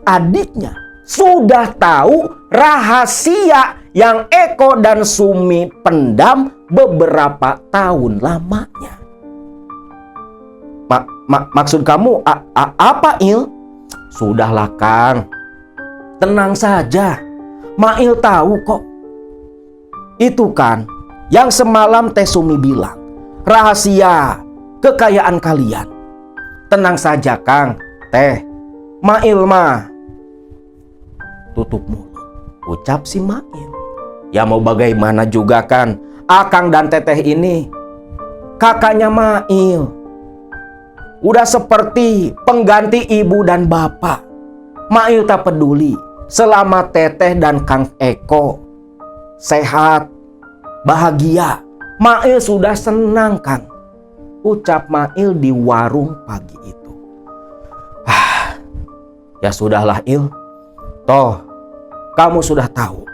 adiknya, sudah tahu rahasia yang Eko dan Sumi pendam beberapa tahun lamanya. Maksud kamu apa, Il?" "Sudahlah, Kang. Tenang saja. Mail tahu kok. Itu kan yang semalam Teh Sumi bilang, rahasia kekayaan kalian. Tenang saja, Kang. Teh, Mail mah." "Tutup mulut," ucap si Mail. Ya mau bagaimana juga kan, Akang dan Teteh ini kakaknya Mail. Udah seperti pengganti ibu dan bapak. Mail tak peduli selama Teteh dan Kang Eko sehat, bahagia. Mail sudah senang, Kang, ucap Mail di warung pagi itu. Ya sudahlah, Il. Toh, kamu sudah tahu.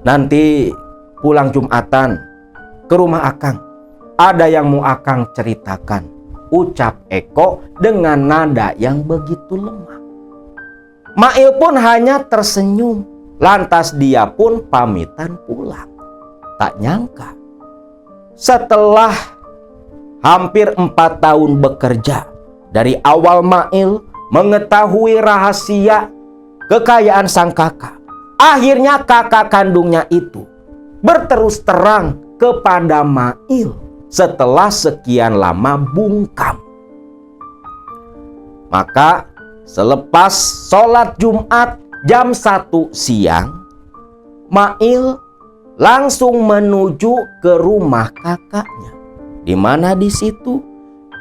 Nanti pulang Jumatan ke rumah Akang, ada yang mau Akang ceritakan, ucap Eko dengan nada yang begitu lemah. Mail pun hanya tersenyum, lantas dia pun pamitan pulang. Tak nyangka, setelah hampir 4 tahun bekerja, dari awal Mail mengetahui rahasia kekayaan sang kakak, akhirnya kakak kandungnya itu berterus terang kepada Mail setelah sekian lama bungkam. Maka selepas sholat Jumat jam 1 siang, Mail langsung menuju ke rumah kakaknya, di mana di situ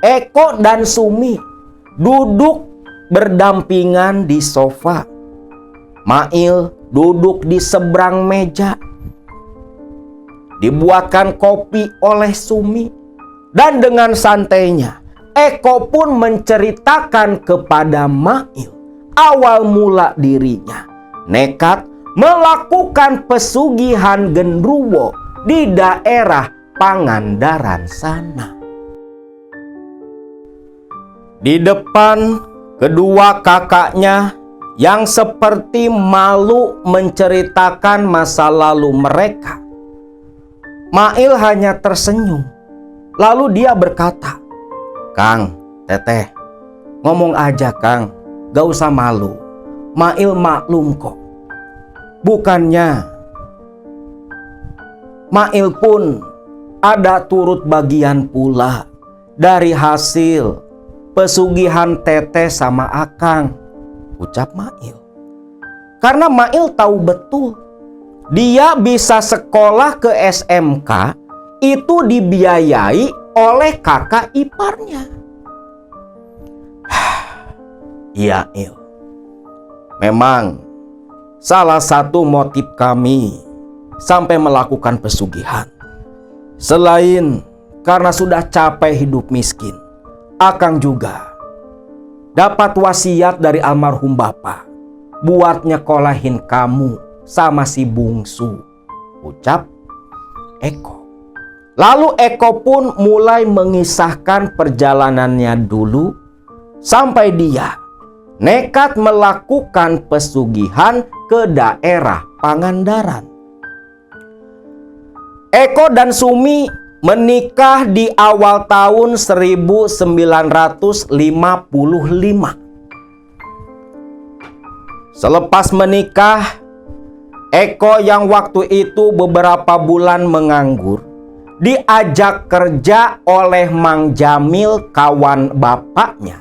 Eko dan Sumi duduk berdampingan di sofa. Mail duduk di seberang meja. Dibuatkan kopi oleh Sumi, dan dengan santainya Eko pun menceritakan kepada Mail awal mula dirinya nekat melakukan pesugihan genruwo di daerah Pangandaran sana. Di depan kedua kakaknya yang seperti malu menceritakan masa lalu mereka, Mail hanya tersenyum. Lalu dia berkata, "Kang, Teteh, ngomong aja, Kang, gak usah malu. Mail maklum kok. Bukannya Mail pun ada turut bagian pula dari hasil pesugihan Teteh sama Akang," ucap Mail. Karena Mail tahu betul dia bisa sekolah ke SMK itu dibiayai oleh kakak iparnya. Iya, Il. Memang salah satu motif kami sampai melakukan pesugihan, selain karena sudah capek hidup miskin, Akang juga dapat wasiat dari almarhum Bapak buat nyekolahin kamu sama si bungsu, ucap Eko. Lalu Eko pun mulai mengisahkan perjalanannya dulu sampai dia nekat melakukan pesugihan ke daerah Pangandaran. Eko dan Sumi menikah di awal tahun 1955. Selepas menikah, Eko yang waktu itu beberapa bulan menganggur diajak kerja oleh Mang Jamil, kawan bapaknya.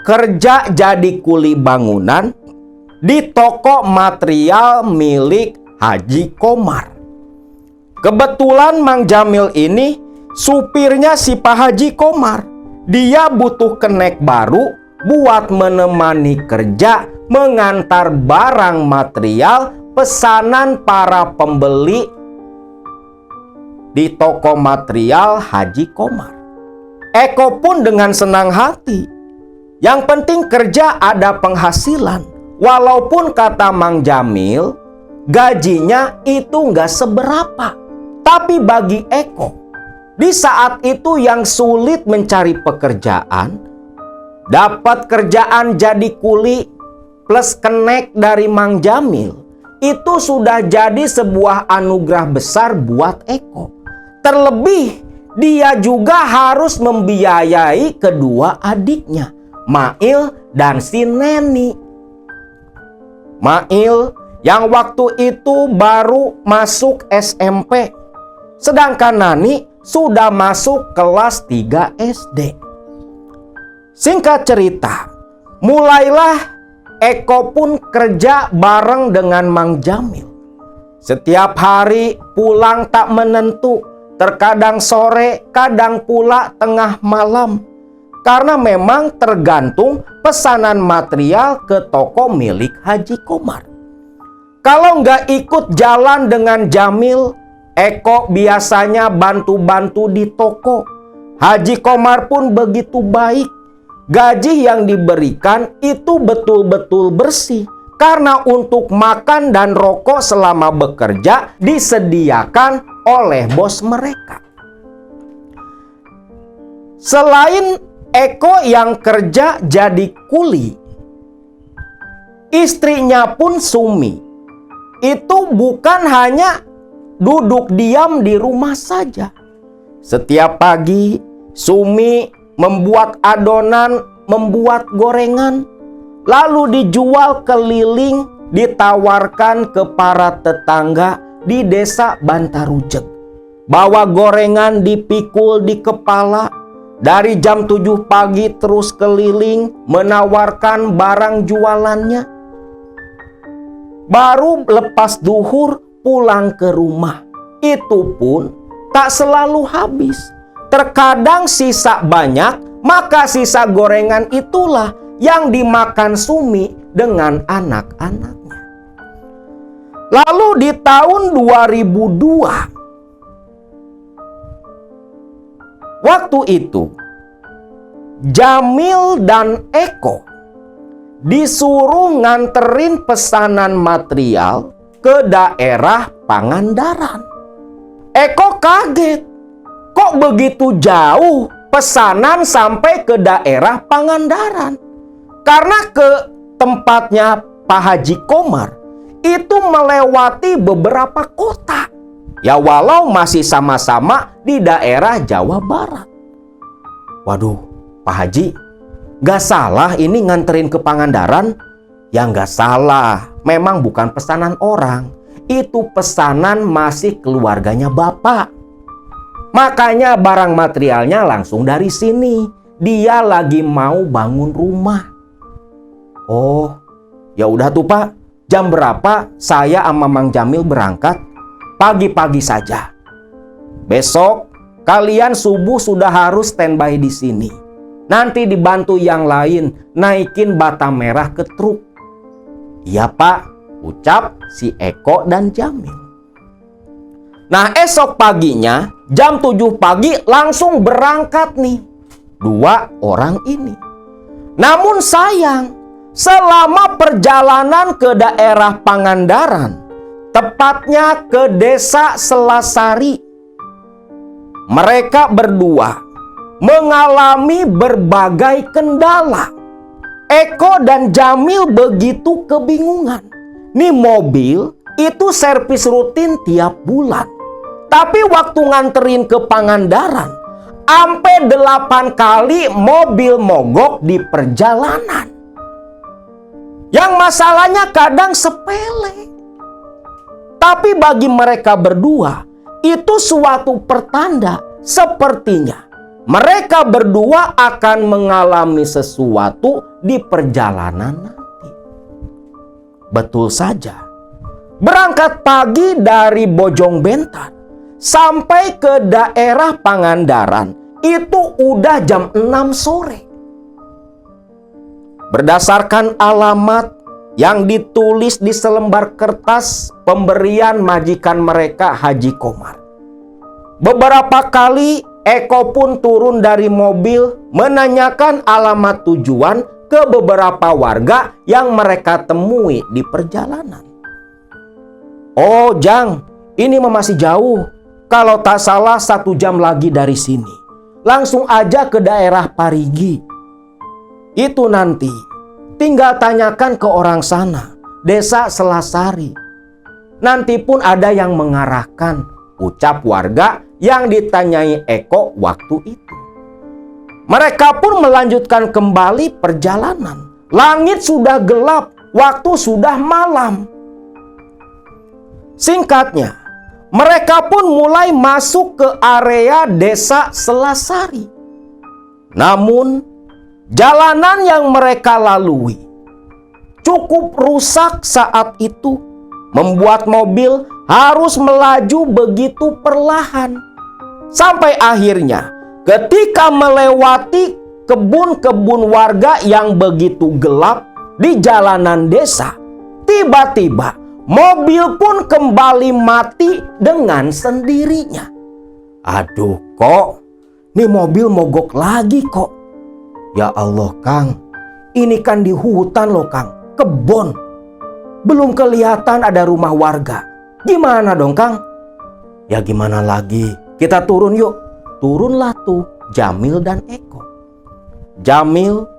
Kerja jadi kuli bangunan di toko material milik Haji Komar. Kebetulan Mang Jamil ini supirnya si Pak Haji Komar. Dia butuh kenek baru buat menemani kerja mengantar barang material pesanan para pembeli di toko material Haji Komar. Eko pun dengan senang hati. Yang penting kerja ada penghasilan. Walaupun kata Mang Jamil, gajinya itu nggak seberapa. Tapi bagi Eko, di saat itu yang sulit mencari pekerjaan, dapat kerjaan jadi kuli plus kenek dari Mang Jamil, itu sudah jadi sebuah anugerah besar buat Eko. Terlebih, dia juga harus membiayai kedua adiknya, Mail dan si Neni. Mail yang waktu itu baru masuk SMP, sedangkan Nani sudah masuk kelas 3 SD. Singkat cerita, mulailah Eko pun kerja bareng dengan Mang Jamil. Setiap hari pulang tak menentu, terkadang sore, kadang pula tengah malam. Karena memang tergantung pesanan material ke toko milik Haji Komar. Kalau nggak ikut jalan dengan Jamil, Eko biasanya bantu-bantu di toko. Haji Komar pun begitu baik. Gaji yang diberikan itu betul-betul bersih. Karena untuk makan dan rokok selama bekerja disediakan oleh bos mereka. Selain Eko yang kerja jadi kuli, istrinya pun Sumi itu bukan hanya duduk diam di rumah saja. Setiap pagi Sumi membuat adonan, membuat gorengan, lalu dijual keliling, ditawarkan ke para tetangga di desa Bantarujeg. Bawa gorengan dipikul di kepala. Dari jam 7 pagi terus keliling menawarkan barang jualannya. Baru lepas duhur pulang ke rumah. Itu pun tak selalu habis. Terkadang sisa banyak, maka sisa gorengan itulah yang dimakan Sumi dengan anak-anaknya. Lalu di tahun 2002, waktu itu Jamil dan Eko disuruh nganterin pesanan material ke daerah Pangandaran. Eko kaget, kok begitu jauh pesanan sampai ke daerah Pangandaran? Karena ke tempatnya Pak Haji Komar itu melewati beberapa kota. Ya walau masih sama-sama di daerah Jawa Barat. Waduh, Pak Haji, gak salah ini nganterin ke Pangandaran? Ya gak salah, memang bukan pesanan orang. Itu pesanan masih keluarganya Bapak. Makanya barang materialnya langsung dari sini. Dia lagi mau bangun rumah. Oh, ya udah tuh Pak. Jam berapa saya sama Mang Jamil berangkat? Pagi-pagi saja. Besok kalian subuh sudah harus standby di sini. Nanti dibantu yang lain naikin bata merah ke truk. Iya Pak, ucap si Eko dan Jamil. Nah esok paginya jam 7 pagi langsung berangkat nih 2 orang ini. Namun sayang, selama perjalanan ke daerah Pangandaran, tepatnya ke desa Selasari, mereka berdua mengalami berbagai kendala. Eko dan Jamil begitu kebingungan. Nih mobil itu servis rutin tiap bulan. Tapi waktu nganterin ke Pangandaran, sampai 8 kali mobil mogok di perjalanan. Yang masalahnya kadang sepele. Tapi bagi mereka berdua, itu suatu pertanda sepertinya mereka berdua akan mengalami sesuatu di perjalanan nanti. Betul saja. Berangkat pagi dari Bojongbentan sampai ke daerah Pangandaran itu udah jam 6 sore. Berdasarkan alamat yang ditulis di selembar kertas pemberian majikan mereka Haji Komar. Beberapa kali Eko pun turun dari mobil menanyakan alamat tujuan ke beberapa warga yang mereka temui di perjalanan. Oh Jang, ini masih jauh. Kalau tak salah 1 jam lagi dari sini. Langsung aja ke daerah Parigi. Itu nanti tinggal tanyakan ke orang sana, desa Selasari. Nanti pun ada yang mengarahkan, ucap warga yang ditanyai Eko waktu itu. Mereka pun melanjutkan kembali perjalanan. Langit sudah gelap, waktu sudah malam. Singkatnya, mereka pun mulai masuk ke area desa Selasari. Namun, jalanan yang mereka lalui cukup rusak saat itu, membuat mobil harus melaju begitu perlahan. Sampai akhirnya ketika melewati kebun-kebun warga yang begitu gelap di jalanan desa, tiba-tiba mobil pun kembali mati dengan sendirinya. Aduh kok, nih mobil mogok lagi kok. Ya Allah Kang, ini kan di hutan loh Kang, kebun. Belum kelihatan ada rumah warga. Gimana dong Kang? Ya gimana lagi, kita turun yuk. Turunlah tuh Jamil dan Eko. Jamil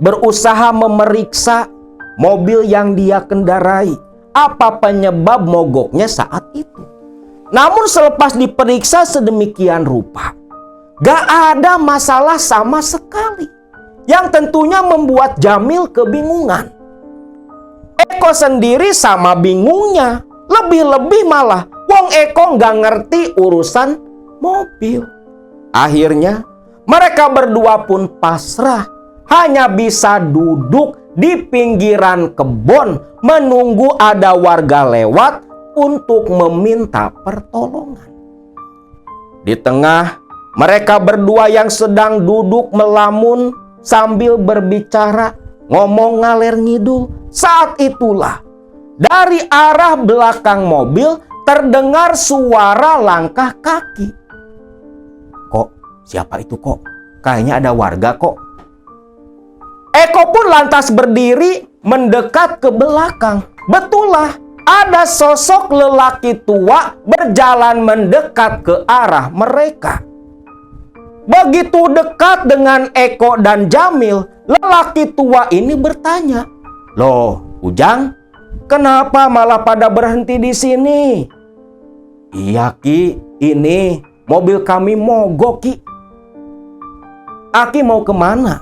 berusaha memeriksa mobil yang dia kendarai, apa penyebab mogoknya saat itu. Namun selepas diperiksa sedemikian rupa, gak ada masalah sama sekali, yang tentunya membuat Jamil kebingungan. Eko sendiri sama bingungnya, lebih-lebih malah wong Eko gak ngerti urusan mobil. Akhirnya mereka berdua pun pasrah, hanya bisa duduk di pinggiran kebun menunggu ada warga lewat untuk meminta pertolongan. Di tengah mereka berdua yang sedang duduk melamun sambil berbicara, ngomong ngaler ngidul, saat itulah dari arah belakang mobil terdengar suara langkah kaki. Kok siapa itu kok? Kayaknya ada warga kok. Eko pun lantas berdiri mendekat ke belakang. Betullah ada sosok lelaki tua berjalan mendekat ke arah mereka. Begitu dekat dengan Eko dan Jamil, lelaki tua ini bertanya, "Loh, Ujang, kenapa malah pada berhenti di sini?" "Iya Ki, ini mobil kami mogok Ki." "Aki mau kemana?"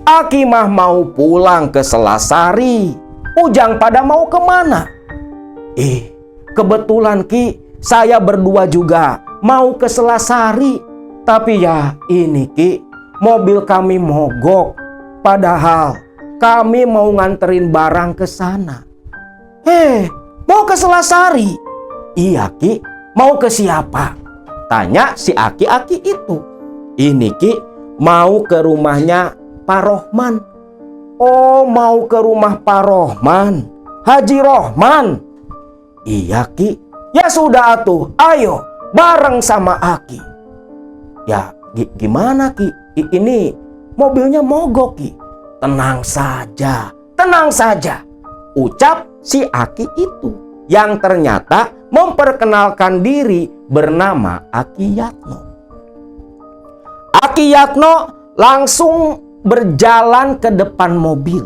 "Aki mah mau pulang ke Selasari. Ujang pada mau kemana?" Kebetulan Ki, saya berdua juga mau ke Selasari. Tapi ya ini Ki, mobil kami mogok. Padahal kami mau nganterin barang ke sana." Mau ke Selasari?" "Iya Ki, mau ke siapa?" tanya si aki-aki itu. "Ini Ki, mau ke rumahnya Pak Rohman." "Oh, mau ke rumah Pak Rohman, Haji Rohman?" "Iya Ki." "Ya sudah atuh, ayo bareng sama Aki." "Ya gimana Ki? Ini mobilnya mogok Ki." "Tenang saja, Tenang saja, ucap si Aki itu, yang ternyata memperkenalkan diri bernama Aki Yatno. Aki Yatno langsung berjalan ke depan mobil.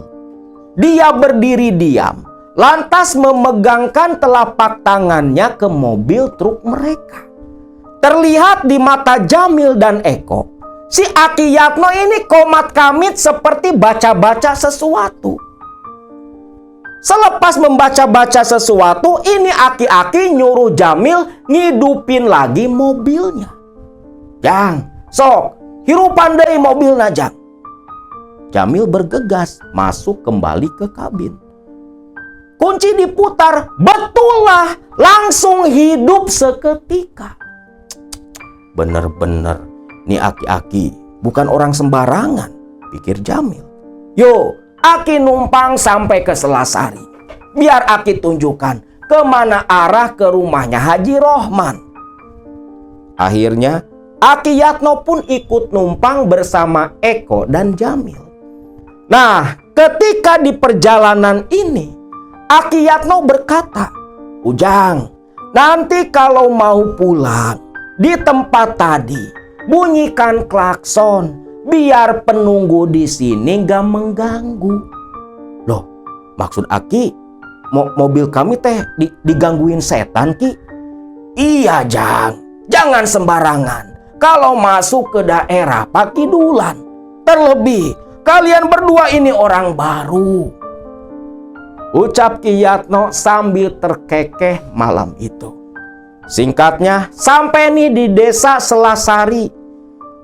Dia berdiri diam, lantas memegangkan telapak tangannya ke mobil truk mereka. Terlihat di mata Jamil dan Eko, si Aki Yatno ini komat kamit seperti baca-baca sesuatu. Selepas membaca-baca sesuatu, ini Aki-Aki nyuruh Jamil ngidupin lagi mobilnya. Jang, sok, hirupan deui mobilna Jang. Jamil bergegas masuk kembali ke kabin. Kunci diputar, betullah, langsung hidup seketika. Bener-bener, nih Aki-Aki bukan orang sembarangan, pikir Jamil. Yo, Aki numpang sampai ke Selasari. Biar Aki tunjukkan kemana arah ke rumahnya Haji Rohman. Akhirnya, Aki Yatno pun ikut numpang bersama Eko dan Jamil. Nah, ketika di perjalanan ini, Aki Yatno berkata, Ujang, nanti kalau mau pulang, di tempat tadi, bunyikan klakson. Biar penunggu di sini gak mengganggu. Loh, maksud Aki, mobil kami teh digangguin setan Ki? Iya Jang, jangan sembarangan. Kalau masuk ke daerah Pakidulan. Terlebih, kalian berdua ini orang baru. Ucap Ki Yatno sambil terkekeh malam itu. Singkatnya, sampai nih di desa Selasari.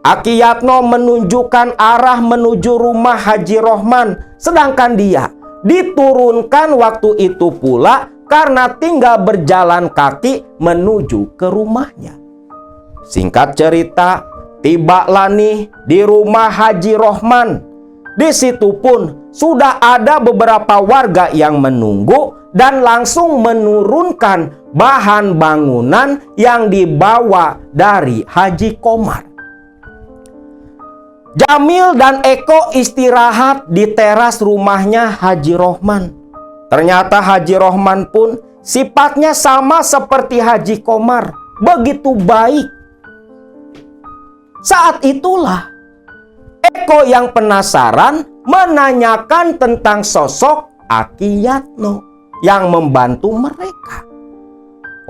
Aki Yatno menunjukkan arah menuju rumah Haji Rohman, sedangkan dia diturunkan waktu itu pula karena tinggal berjalan kaki menuju ke rumahnya. Singkat cerita, tibalah nih di rumah Haji Rohman. Di situ pun sudah ada beberapa warga yang menunggu dan langsung menurunkan bahan bangunan yang dibawa dari Haji Komar. Jamil dan Eko istirahat di teras rumahnya Haji Rohman. Ternyata Haji Rohman pun sifatnya sama seperti Haji Komar, begitu baik. Saat itulah Eko yang penasaran menanyakan tentang sosok Aki Yatno yang membantu mereka.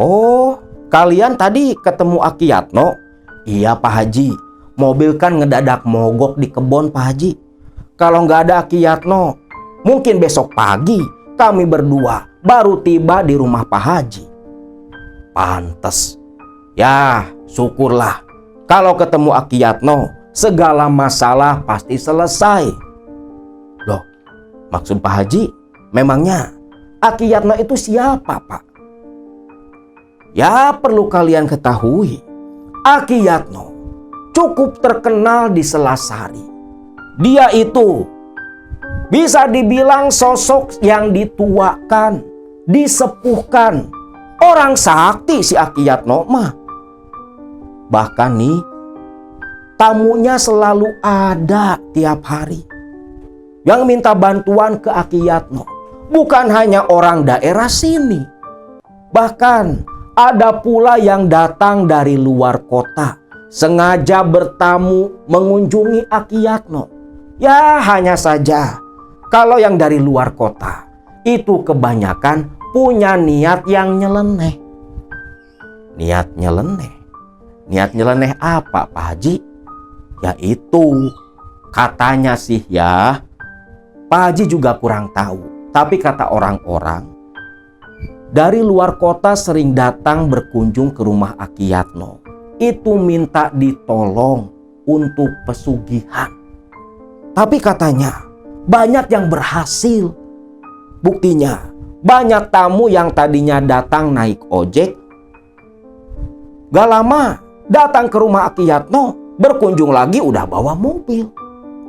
Oh, kalian tadi ketemu Aki Yatno? Iya Pak Haji. Mobil kan ngedadak mogok di kebun Pak Haji. Kalau nggak ada Aki Yatno, mungkin besok pagi kami berdua baru tiba di rumah Pak Haji. Pantes. Ya, syukurlah. Kalau ketemu Aki Yatno, segala masalah pasti selesai. Loh, maksud Pak Haji, memangnya Aki Yatno itu siapa Pak? Ya, perlu kalian ketahui, Aki Yatno cukup terkenal di Selasari. Dia itu bisa dibilang sosok yang dituakan, disepuhkan. Orang sakti si Aki Yatno mah. Bahkan nih, tamunya selalu ada tiap hari. Yang minta bantuan ke Aki Yatno bukan hanya orang daerah sini. Bahkan ada pula yang datang dari luar kota, sengaja bertamu mengunjungi Aki Yatno. Ya hanya saja, kalau yang dari luar kota, itu kebanyakan punya niat yang nyeleneh. Niat nyeleneh? Niat nyeleneh apa Pak Haji? Yaitu, katanya sih ya, Pak Haji juga kurang tahu. Tapi kata orang-orang, dari luar kota sering datang berkunjung ke rumah Aki Yatno. Itu minta ditolong untuk pesugihan. Tapi katanya banyak yang berhasil. Buktinya banyak tamu yang tadinya datang naik ojek, gak lama datang ke rumah Aki Yatno, berkunjung lagi udah bawa mobil.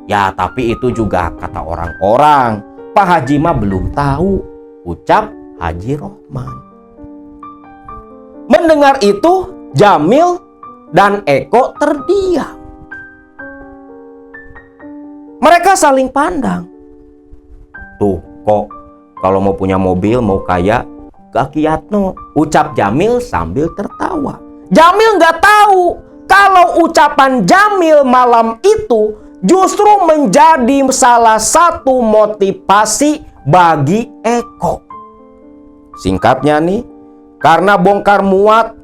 Ya tapi itu juga kata orang-orang, Pak Haji mah belum tahu, ucap Haji Rohman. Mendengar itu, Jamil dan Eko terdiam. Mereka saling pandang. Tuh, Eko kalau mau punya mobil, mau kaya, ke Aki Yatno, ucap Jamil sambil tertawa. Jamil nggak tahu kalau ucapan Jamil malam itu justru menjadi salah satu motivasi bagi Eko. Singkatnya nih, karena bongkar muat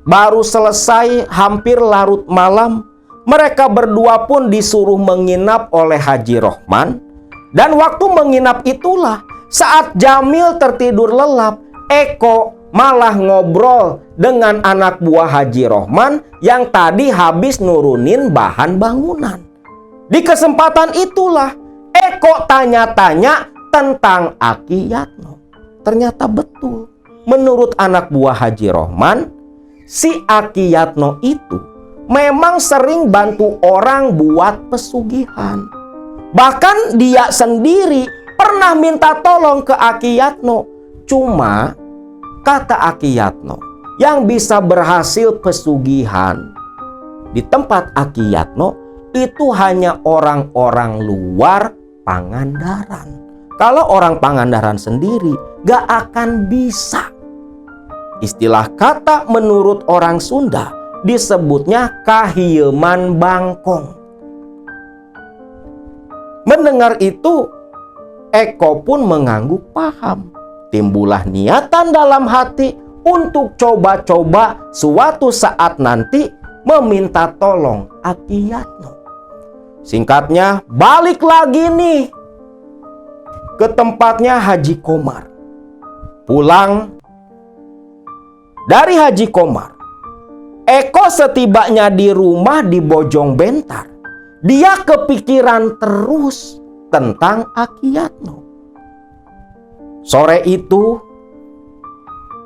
baru selesai hampir larut malam, mereka berdua pun disuruh menginap oleh Haji Rohman. Dan waktu menginap itulah saat Jamil tertidur lelap, Eko malah ngobrol dengan anak buah Haji Rohman yang tadi habis nurunin bahan bangunan. Di kesempatan itulah Eko tanya-tanya tentang Aki Yatno. Ternyata betul, menurut anak buah Haji Rohman, si Aki Yatno itu memang sering bantu orang buat pesugihan. Bahkan dia sendiri pernah minta tolong ke Aki Yatno. Cuma kata Aki Yatno, yang bisa berhasil pesugihan di tempat Aki Yatno itu hanya orang-orang luar Pangandaran. Kalau orang Pangandaran sendiri gak akan bisa. Istilah kata menurut orang Sunda disebutnya kahieman bangkong. Mendengar itu, Eko pun mengangguk paham. Timbullah niatan dalam hati untuk coba-coba suatu saat nanti meminta tolong Aki Yatno. Singkatnya, balik lagi nih ke tempatnya Haji Komar. Pulang dari Haji Komar, Eko setibanya di rumah di Bojong Bentar, dia kepikiran terus tentang Aki Yatno. Sore itu,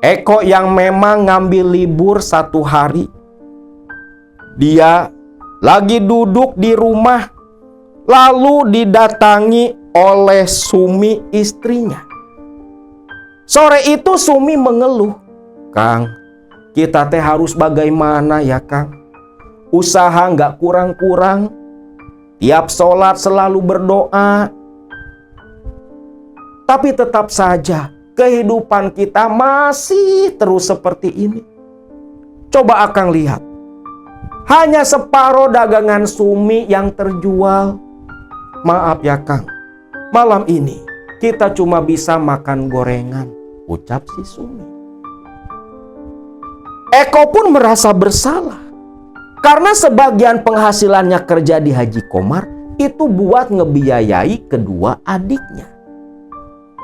Eko yang memang ngambil libur 1 hari, dia lagi duduk di rumah, lalu didatangi oleh Sumi istrinya. Sore itu Sumi mengeluh, "Kang, kita teh harus bagaimana ya Kang? Usaha nggak kurang-kurang, tiap sholat selalu berdoa. Tapi tetap saja kehidupan kita masih terus seperti ini. Coba Akang lihat, hanya separuh dagangan Sumi yang terjual. Maaf ya Kang, malam ini kita cuma bisa makan gorengan," ucap si Sumi. Eko pun merasa bersalah karena sebagian penghasilannya kerja di Haji Komar itu buat ngebiayai kedua adiknya.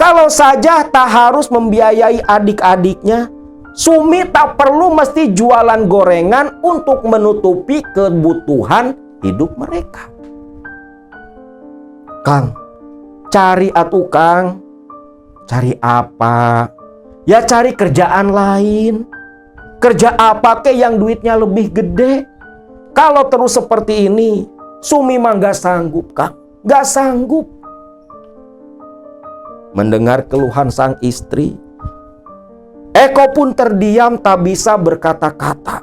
Kalau saja tak harus membiayai adik-adiknya, Sumi tak perlu mesti jualan gorengan untuk menutupi kebutuhan hidup mereka. "Kang, cari atuh Kang." "Cari apa?" "Ya cari kerjaan lain. Kerja apa ke yang duitnya lebih gede? Kalau terus seperti ini, Sumi mah gak sanggup Kang, gak sanggup." Mendengar keluhan sang istri, Eko pun terdiam tak bisa berkata-kata.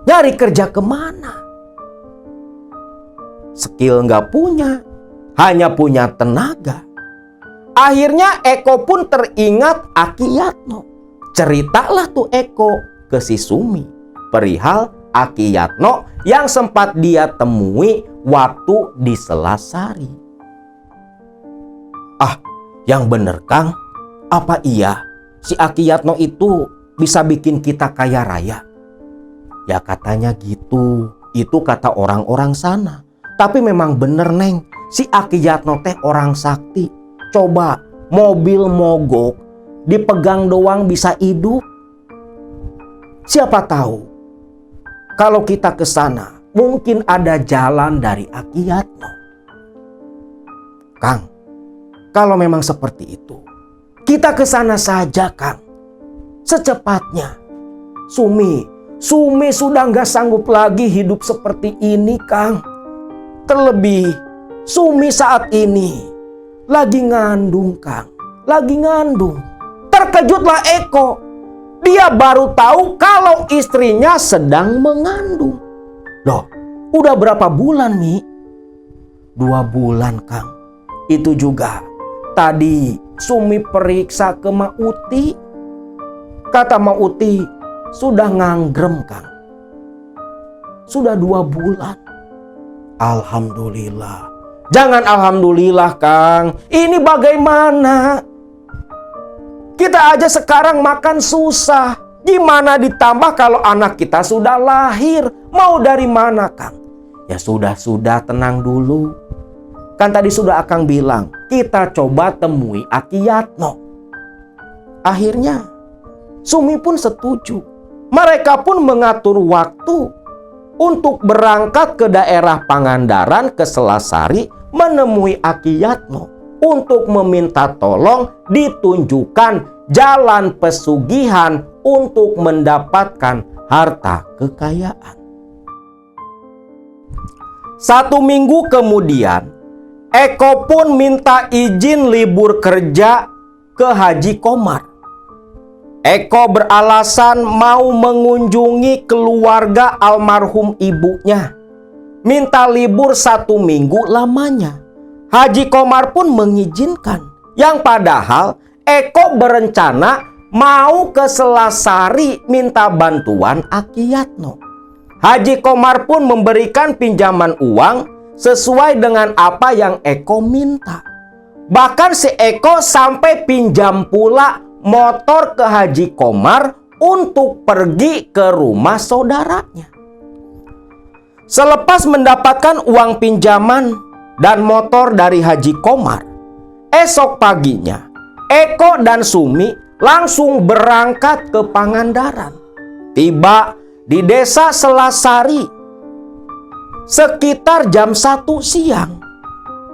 Nyari kerja kemana? Skill gak punya, hanya punya tenaga. Akhirnya Eko pun teringat Aki Yatno. Ceritalah tuh Eko ke si Sumi perihal Aki Yatno yang sempat dia temui waktu di Selasari. "Ah, yang bener Kang, apa iya si Aki Yatno itu bisa bikin kita kaya raya?" "Ya katanya gitu, itu kata orang-orang sana. Tapi memang bener Neng, si Aki Yatno teh orang sakti. Coba mobil mogok dipegang doang bisa hidup. Siapa tahu kalau kita ke sana mungkin ada jalan dari Aki Yatno." "Kang, kalau memang seperti itu, kita ke sana saja Kang. Secepatnya. Sumi sudah gak sanggup lagi hidup seperti ini Kang. Terlebih Sumi saat ini lagi ngandung Kang, lagi ngandung." Terkejutlah Eko. Dia baru tahu kalau istrinya sedang mengandung. "Loh, udah berapa bulan Mi?" 2 bulan Kang. Itu juga tadi Sumi periksa ke Ma Uti. Kata Ma Uti, sudah nganggrem Kang. Sudah 2 bulan. Alhamdulillah. Jangan alhamdulillah Kang. Ini bagaimana? Kita aja sekarang makan susah. Gimana ditambah kalau anak kita sudah lahir? Mau dari mana Kang? Ya sudah tenang dulu. Kan tadi sudah Akang bilang, kita coba temui Aki Yatno. Akhirnya Sumi pun setuju. Mereka pun mengatur waktu untuk berangkat ke daerah Pangandaran ke Selasari menemui Aki Yatno untuk meminta tolong ditunjukkan jalan pesugihan untuk mendapatkan harta kekayaan. 1 minggu kemudian, Eko pun minta izin libur kerja ke Haji Komar. Eko beralasan mau mengunjungi keluarga almarhum ibunya. Minta libur 1 minggu lamanya. Haji Komar pun mengizinkan. Yang padahal Eko berencana mau ke Selasari minta bantuan Aki Yatno. Haji Komar pun memberikan pinjaman uang sesuai dengan apa yang Eko minta. Bahkan si Eko sampai pinjam pula motor ke Haji Komar untuk pergi ke rumah saudaranya. Selepas mendapatkan uang pinjaman dan motor dari Haji Komar, esok paginya Eko dan Sumi langsung berangkat ke Pangandaran. Tiba di desa Selasari sekitar jam 1 siang.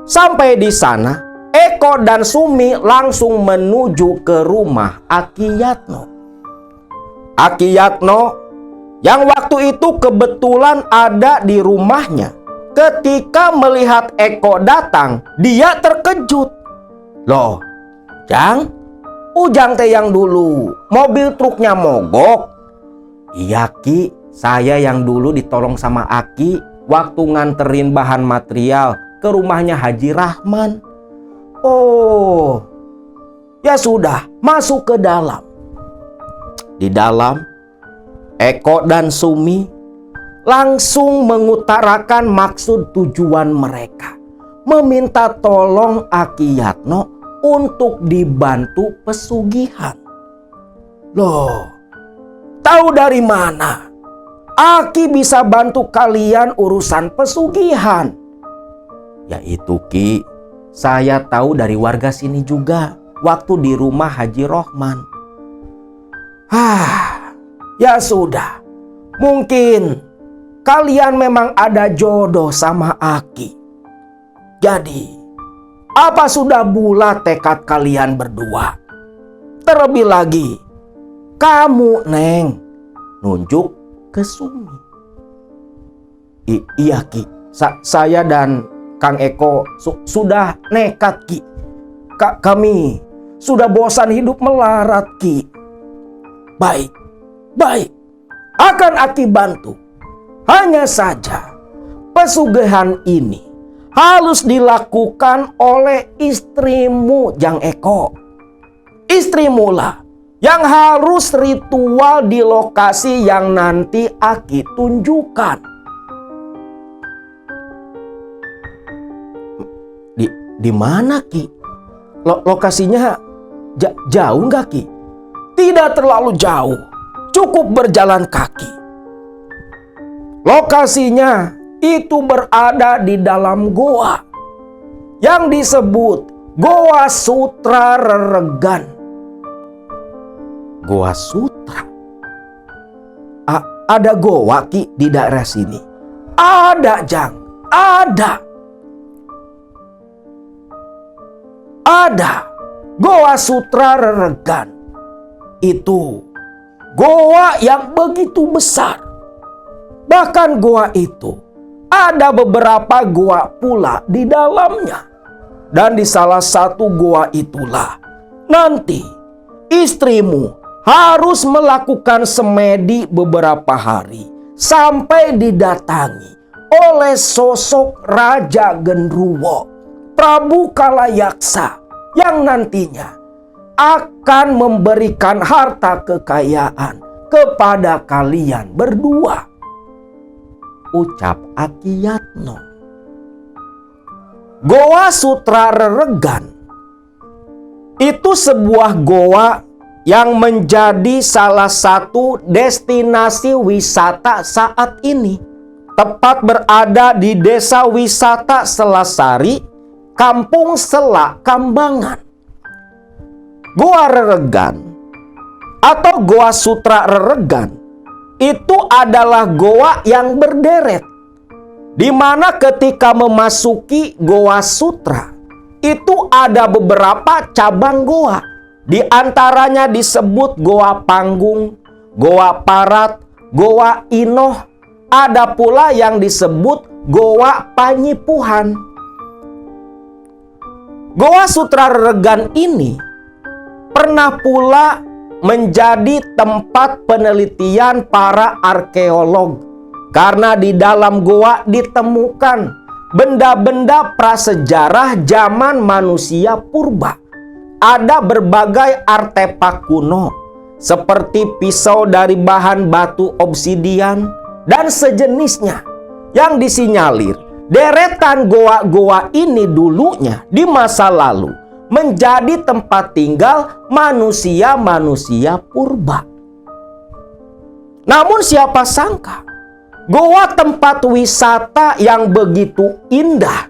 Sampai di sana, Eko dan Sumi langsung menuju ke rumah Aki Yatno. Aki Yatno yang waktu itu kebetulan ada di rumahnya. Ketika melihat Eko datang, dia terkejut. Loh, Jang, Ujang teh yang dulu mobil truknya mogok. Iya Ki, saya yang dulu ditolong sama Aki waktu nganterin bahan material ke rumahnya Haji Rahman. Oh, ya sudah, masuk ke dalam. Di dalam, Eko dan Sumi langsung mengutarakan maksud tujuan mereka. Meminta tolong Aki Yatno untuk dibantu pesugihan. Loh, tahu dari mana Aki bisa bantu kalian urusan pesugihan? Yaitu Ki, saya tahu dari warga sini juga waktu di rumah Haji Rohman. Ya sudah. Mungkin kalian memang ada jodoh sama Aki. Jadi, apa sudah bulat tekad kalian berdua? Terlebih lagi, kamu Neng, nunjuk ke Sumi. Iya Ki, saya dan Kang Eko sudah nekat Ki. Kami sudah bosan hidup melarat Ki. Baik, akan Aki bantu. Hanya saja pesugihan ini harus dilakukan oleh istrimu Jang Eko. Istrimulah yang harus ritual di lokasi yang nanti Aki tunjukkan. Di mana Ki? Lokasinya jauh nggak Ki? Tidak terlalu jauh, cukup berjalan kaki. Lokasinya itu berada di dalam goa yang disebut Goa Sutra Reregan. Goa Sutra? Ada goa Ki di daerah sini? Ada Jang, ada. Ada Goa Sutra Reregan. Itu goa yang begitu besar. Bahkan goa itu ada beberapa goa pula di dalamnya. Dan di salah satu goa itulah nanti istrimu harus melakukan semedi beberapa hari sampai didatangi oleh sosok Raja Genruwo, Prabu Kalayaksa, yang nantinya akan memberikan harta kekayaan kepada kalian berdua. Ucap Aki Yatno. Goa Sutra Reregan itu sebuah goa yang menjadi salah satu destinasi wisata saat ini. Tepat berada di Desa Wisata Selasari, Kampung Selak, Kambangan. Goa Reregan atau Goa Sutra Reregan itu adalah goa yang berderet, di mana ketika memasuki Goa Sutra itu ada beberapa cabang goa. Di antaranya disebut Goa Panggung, Goa Parat, Goa Inoh. Ada pula yang disebut Goa Panyipuhan. Goa Sutra Reregan ini pernah pula menjadi tempat penelitian para arkeolog, karena di dalam goa ditemukan benda-benda prasejarah zaman manusia purba. Ada berbagai artefak kuno seperti pisau dari bahan batu obsidian dan sejenisnya, yang disinyalir deretan goa-goa ini dulunya di masa lalu menjadi tempat tinggal manusia-manusia purba. Namun siapa sangka goa tempat wisata yang begitu indah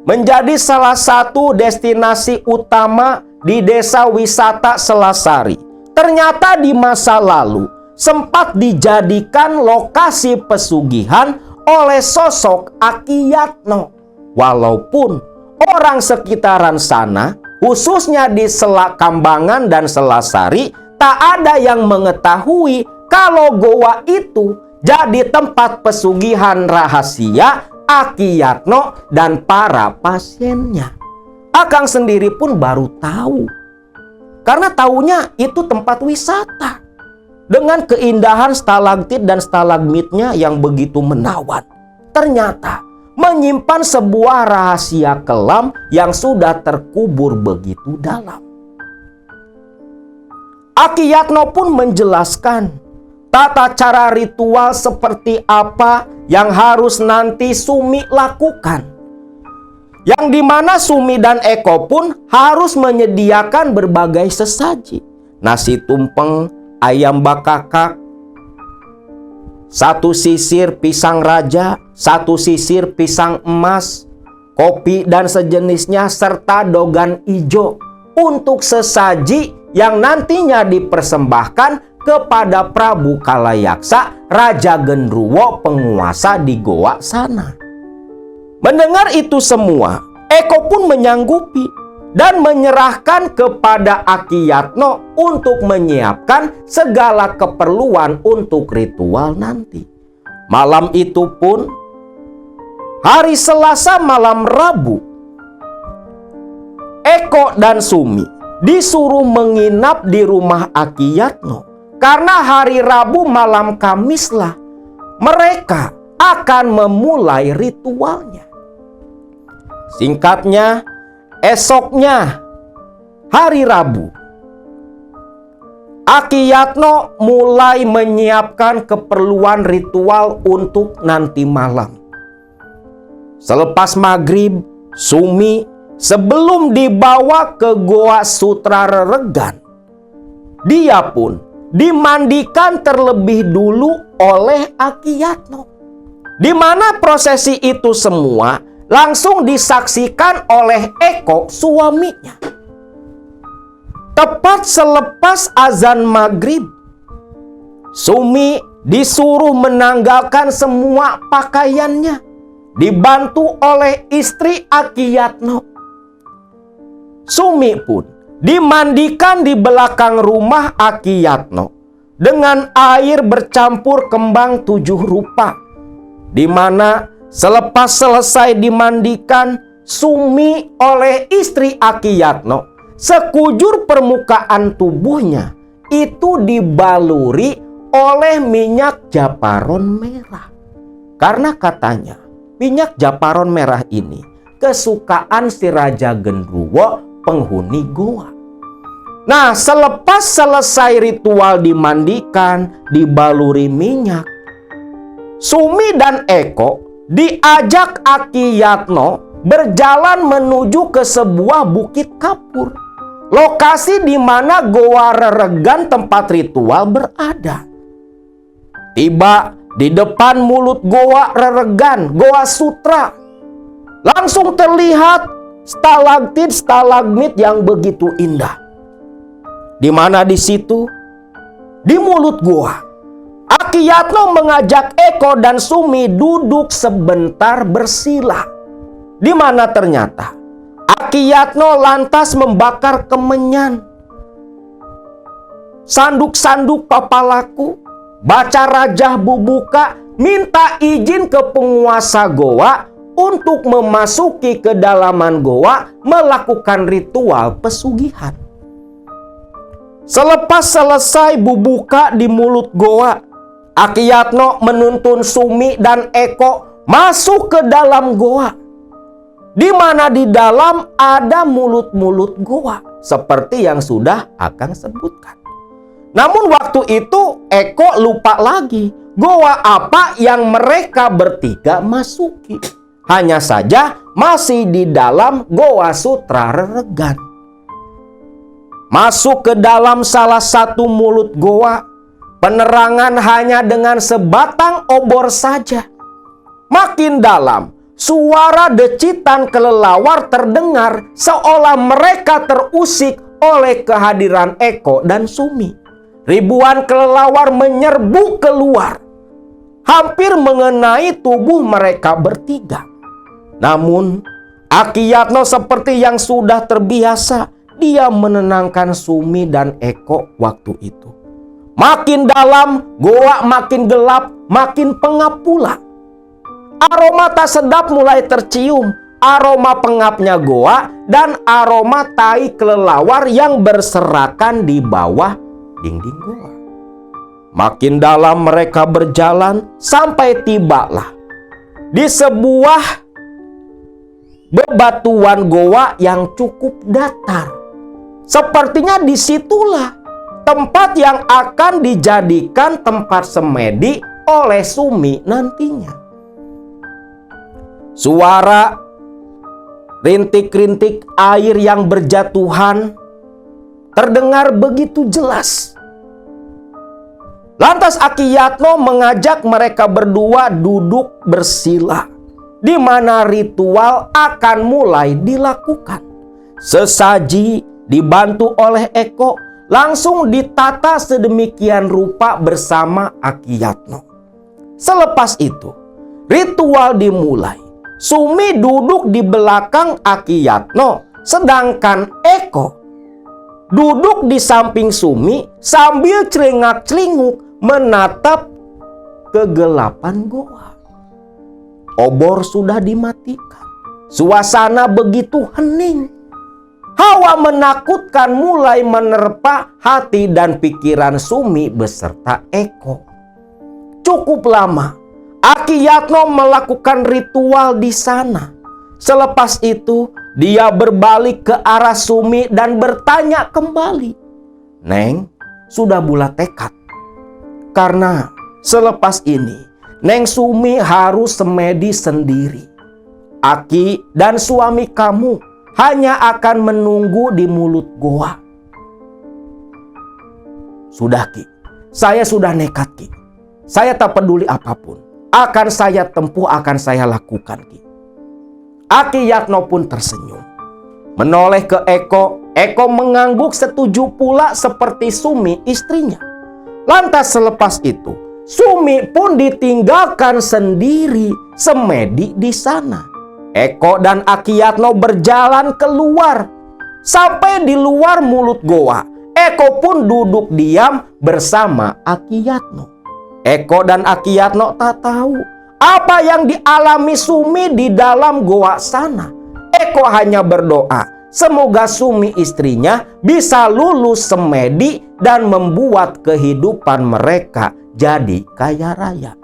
menjadi salah satu destinasi utama di Desa Wisata Selasari. Ternyata di masa lalu sempat dijadikan lokasi pesugihan oleh sosok Aki Yatno. Walaupun orang sekitaran sana, khususnya di Selak Kambangan dan Selasari, tak ada yang mengetahui kalau goa itu jadi tempat pesugihan rahasia Aki Yatno dan para pasiennya. Akang sendiri pun baru tahu, karena taunya itu tempat wisata dengan keindahan stalaktit dan stalagmitnya yang begitu menawan. Ternyata menyimpan sebuah rahasia kelam yang sudah terkubur begitu dalam. Aki Yatno pun menjelaskan tata cara ritual seperti apa yang harus nanti Sumi lakukan. Yang dimana Sumi dan Eko pun harus menyediakan berbagai sesaji. Nasi tumpeng, ayam bakakak, satu sisir pisang raja, satu sisir pisang emas, kopi dan sejenisnya, serta dogan ijo untuk sesaji yang nantinya dipersembahkan kepada Prabu Kalayaksa, Raja Genruwo, penguasa di goa sana. Mendengar itu semua, Eko pun menyanggupi dan menyerahkan kepada Aki Yatno untuk menyiapkan segala keperluan untuk ritual nanti. Malam itu pun, hari Selasa malam Rabu, Eko dan Sumi disuruh menginap di rumah Aki Yatno. Karena hari Rabu malam Kamislah mereka akan memulai ritualnya. Singkatnya, esoknya hari Rabu, Aki Yatno mulai menyiapkan keperluan ritual untuk nanti malam. Selepas maghrib, Sumi sebelum dibawa ke Goa Sutra Reregan, dia pun dimandikan terlebih dulu oleh Aki Yatno, di mana prosesi itu semua langsung disaksikan oleh Eko, suaminya. Tepat selepas azan maghrib, Sumi disuruh menanggalkan semua pakaiannya, dibantu oleh istri Aki Yatno. Sumi pun dimandikan di belakang rumah Aki Yatno dengan air bercampur kembang 7 rupa, di mana selepas selesai dimandikan Sumi oleh istri Aki Yatno, sekujur permukaan tubuhnya itu dibaluri oleh minyak japaron merah. Karena katanya minyak japaron merah ini kesukaan si Raja Genruwo penghuni goa. Nah, selepas selesai ritual dimandikan, dibaluri minyak, Sumi dan Eko diajak Aki Yatno berjalan menuju ke sebuah bukit kapur, lokasi di mana goa Reregan tempat ritual berada. Tiba di depan mulut goa Reregan, Goa Sutra, langsung terlihat stalaktit stalagmit yang begitu indah. Di mana di situ, di mulut goa, Aki Yatno mengajak Eko dan Sumi duduk sebentar bersila. Di mana ternyata Aki Yatno lantas membakar kemenyan, sanduk-sanduk papalaku, baca rajah bubuka, minta izin ke penguasa goa untuk memasuki kedalaman goa melakukan ritual pesugihan. Selepas selesai bubuka di mulut goa, Aki Yatno menuntun Sumi dan Eko masuk ke dalam goa, di mana di dalam ada mulut-mulut goa seperti yang sudah Akang sebutkan. Namun waktu itu Eko lupa lagi goa apa yang mereka bertiga masuki. Hanya saja masih di dalam Goa Sutra Reregan. Masuk ke dalam salah satu mulut goa, penerangan hanya dengan sebatang obor saja. Makin dalam, suara decitan kelelawar terdengar seolah mereka terusik oleh kehadiran Eko dan Sumi. Ribuan kelelawar menyerbu keluar, hampir mengenai tubuh mereka bertiga. Namun, Aki Yatno seperti yang sudah terbiasa, dia menenangkan Sumi dan Eko waktu itu. Makin dalam, goa makin gelap, makin pengap pula. Aroma tak sedap mulai tercium, aroma pengapnya goa dan aroma tai kelelawar yang berserakan di bawah dinding goa. Makin dalam mereka berjalan sampai tibalah di sebuah bebatuan goa yang cukup datar. Sepertinya disitulah tempat yang akan dijadikan tempat semedi oleh Sumi nantinya. Suara rintik-rintik air yang berjatuhan terdengar begitu jelas. Lantas Aki Yatno mengajak mereka berdua duduk bersila, di mana ritual akan mulai dilakukan. Sesaji dibantu oleh Eko langsung ditata sedemikian rupa bersama Aki Yatno. Selepas itu, ritual dimulai. Sumi duduk di belakang Aki Yatno, sedangkan Eko duduk di samping Sumi sambil celingak-celinguk menatap kegelapan goa. Obor sudah dimatikan. Suasana begitu hening. Hawa menakutkan mulai menerpa hati dan pikiran Sumi beserta Eko. Cukup lama Aki Yatno melakukan ritual di sana. Selepas itu dia berbalik ke arah Sumi dan bertanya kembali. Neng sudah bulat tekad. Karena selepas ini Neng Sumi harus semedi sendiri. Aki dan suami kamu hanya akan menunggu di mulut goa. Sudah Ki, saya sudah nekat Ki. Saya tak peduli apapun. Akan saya tempuh, akan saya lakukan Ki. Aki Yatno pun tersenyum. Menoleh ke Eko, Eko mengangguk setuju pula seperti Sumi istrinya. Lantas selepas itu, Sumi pun ditinggalkan sendiri semedi di sana. Eko dan Aki Yatno berjalan keluar. Sampai di luar mulut goa, Eko pun duduk diam bersama Aki Yatno. Eko dan Aki Yatno tak tahu apa yang dialami Sumi di dalam goa sana. Eko hanya berdoa, semoga Sumi istrinya bisa lulus semedi dan membuat kehidupan mereka jadi kaya raya.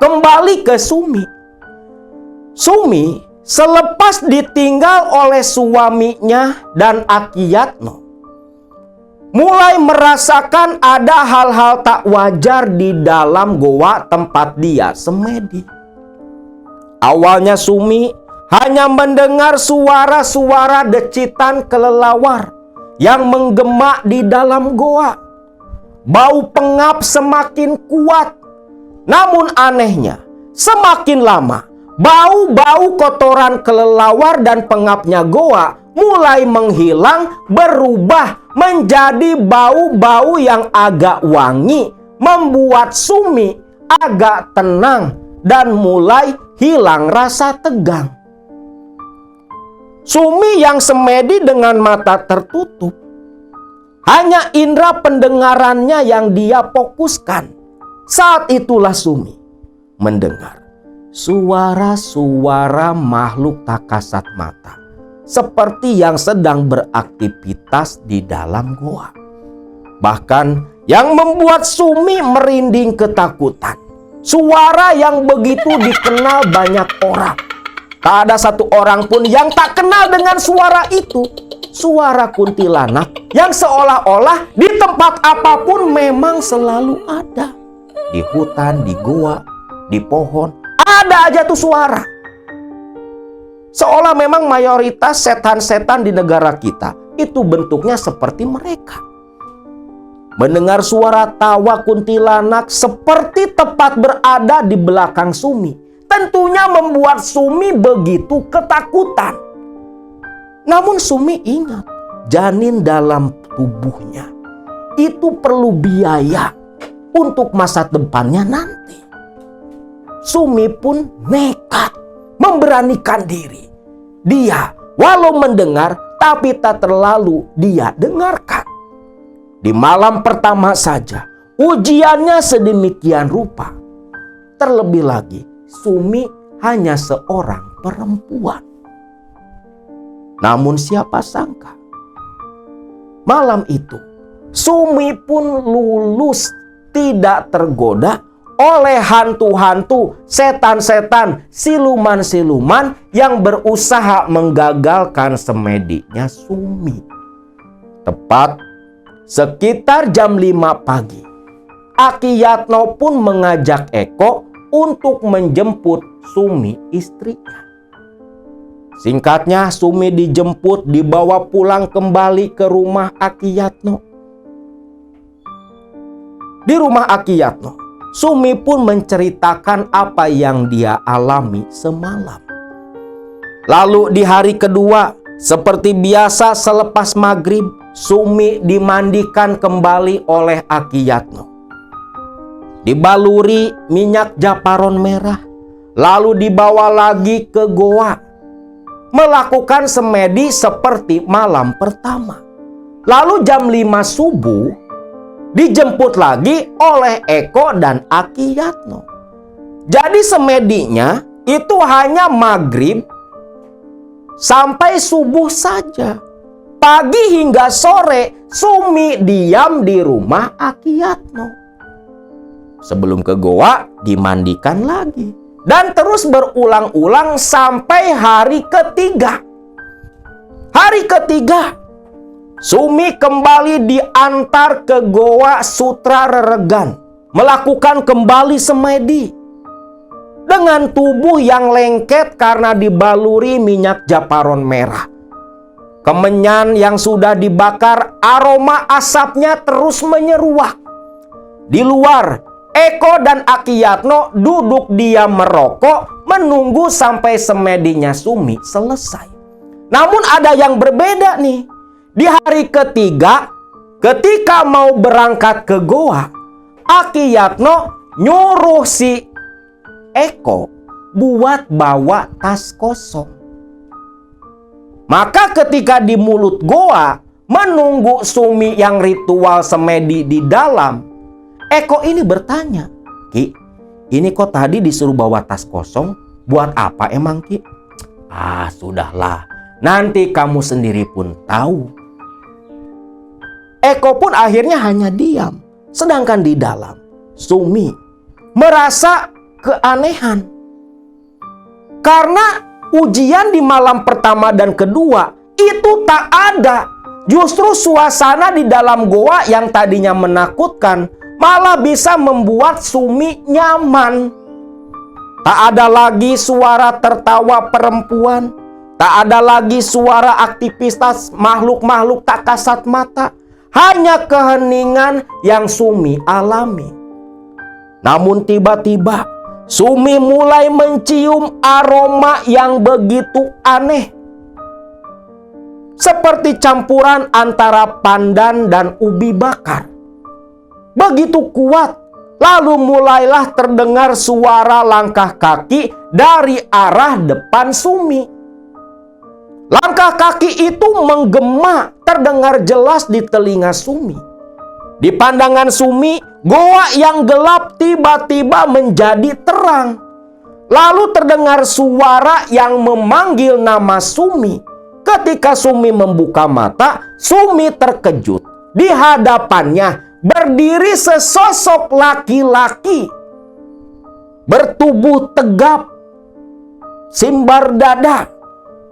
Kembali ke Sumi. Sumi selepas ditinggal oleh suaminya dan Akiyatno, mulai merasakan ada hal-hal tak wajar di dalam goa tempat dia semedi. Awalnya Sumi hanya mendengar suara-suara decitan kelelawar yang menggema di dalam goa. Bau pengap semakin kuat. Namun anehnya, semakin lama, bau-bau kotoran kelelawar dan pengapnya goa mulai menghilang, berubah menjadi bau-bau yang agak wangi, membuat Sumi agak tenang dan mulai hilang rasa tegang. Sumi yang semedi dengan mata tertutup, hanya indera pendengarannya yang dia fokuskan. Saat itulah Sumi mendengar suara-suara makhluk tak kasat mata, seperti yang sedang beraktivitas di dalam goa. Bahkan yang membuat Sumi merinding ketakutan, suara yang begitu dikenal banyak orang. Tak ada satu orang pun yang tak kenal dengan suara itu. Suara kuntilanak yang seolah-olah di tempat apapun memang selalu ada. Di hutan, di goa, di pohon, ada aja tuh suara. Seolah memang mayoritas setan-setan di negara kita itu bentuknya seperti mereka. Mendengar suara tawa kuntilanak seperti tepat berada di belakang Sumi, tentunya membuat Sumi begitu ketakutan. Namun Sumi ingat, janin dalam tubuhnya itu perlu biaya untuk masa depannya nanti. Sumi pun nekat memberanikan diri. Dia walau mendengar tapi tak terlalu dia dengarkan. Di malam pertama saja ujiannya sedemikian rupa. Terlebih lagi Sumi hanya seorang perempuan. Namun siapa sangka malam itu Sumi pun lulus, tidak tergoda oleh hantu-hantu, setan-setan, siluman-siluman yang berusaha menggagalkan semedinya Sumi. Tepat sekitar jam 5 pagi, Akiyatno pun mengajak Eko untuk menjemput Sumi istrinya. Singkatnya, Sumi dijemput, dibawa pulang kembali ke rumah Akiyatno. Di rumah Akiyatno, Sumi pun menceritakan apa yang dia alami semalam. Lalu di hari kedua, seperti biasa selepas maghrib, Sumi dimandikan kembali oleh Akiyatno. Dibaluri minyak japaron merah, lalu dibawa lagi ke goa. Melakukan semedi seperti malam pertama. Lalu jam 5 subuh, dijemput lagi oleh Eko dan Akiyatno. Jadi semedinya itu hanya maghrib sampai subuh saja. Pagi hingga sore Sumi diam di rumah Akiyatno. Sebelum ke goa dimandikan lagi. Dan terus berulang-ulang sampai hari ketiga. Hari ketiga Sumi kembali diantar ke goa Sutra Reregan, melakukan kembali semedi. Dengan tubuh yang lengket karena dibaluri minyak japaron merah. Kemenyan yang sudah dibakar, aroma asapnya terus menyeruak. Di luar, Eko dan Akiyatno duduk diam merokok, menunggu sampai semedinya Sumi selesai. Namun ada yang berbeda nih. Di hari ketiga, ketika mau berangkat ke goa, Akiyatno nyuruh si Eko buat bawa tas kosong. Maka ketika di mulut goa, menunggu Sumi yang ritual semedi di dalam, Eko ini bertanya, "Ki, ini kok tadi disuruh bawa tas kosong, buat apa emang Ki?" "Ah, sudahlah, nanti kamu sendiri pun tahu." Eko pun akhirnya hanya diam. Sedangkan di dalam, Sumi merasa keanehan. Karena ujian di malam pertama dan kedua itu tak ada. Justru suasana di dalam goa yang tadinya menakutkan malah bisa membuat Sumi nyaman. Tak ada lagi suara tertawa perempuan, tak ada lagi suara aktivitas makhluk-makhluk tak kasat mata. Hanya keheningan yang Sumi alami. Namun tiba-tiba Sumi mulai mencium aroma yang begitu aneh. Seperti campuran antara pandan dan ubi bakar. Begitu kuat, lalu mulailah terdengar suara langkah kaki dari arah depan Sumi. Langkah kaki itu menggema, terdengar jelas di telinga Sumi. Di pandangan Sumi, goa yang gelap tiba-tiba menjadi terang. Lalu terdengar suara yang memanggil nama Sumi. Ketika Sumi membuka mata, Sumi terkejut. Di hadapannya berdiri sesosok laki-laki. Bertubuh tegap, simbar dada.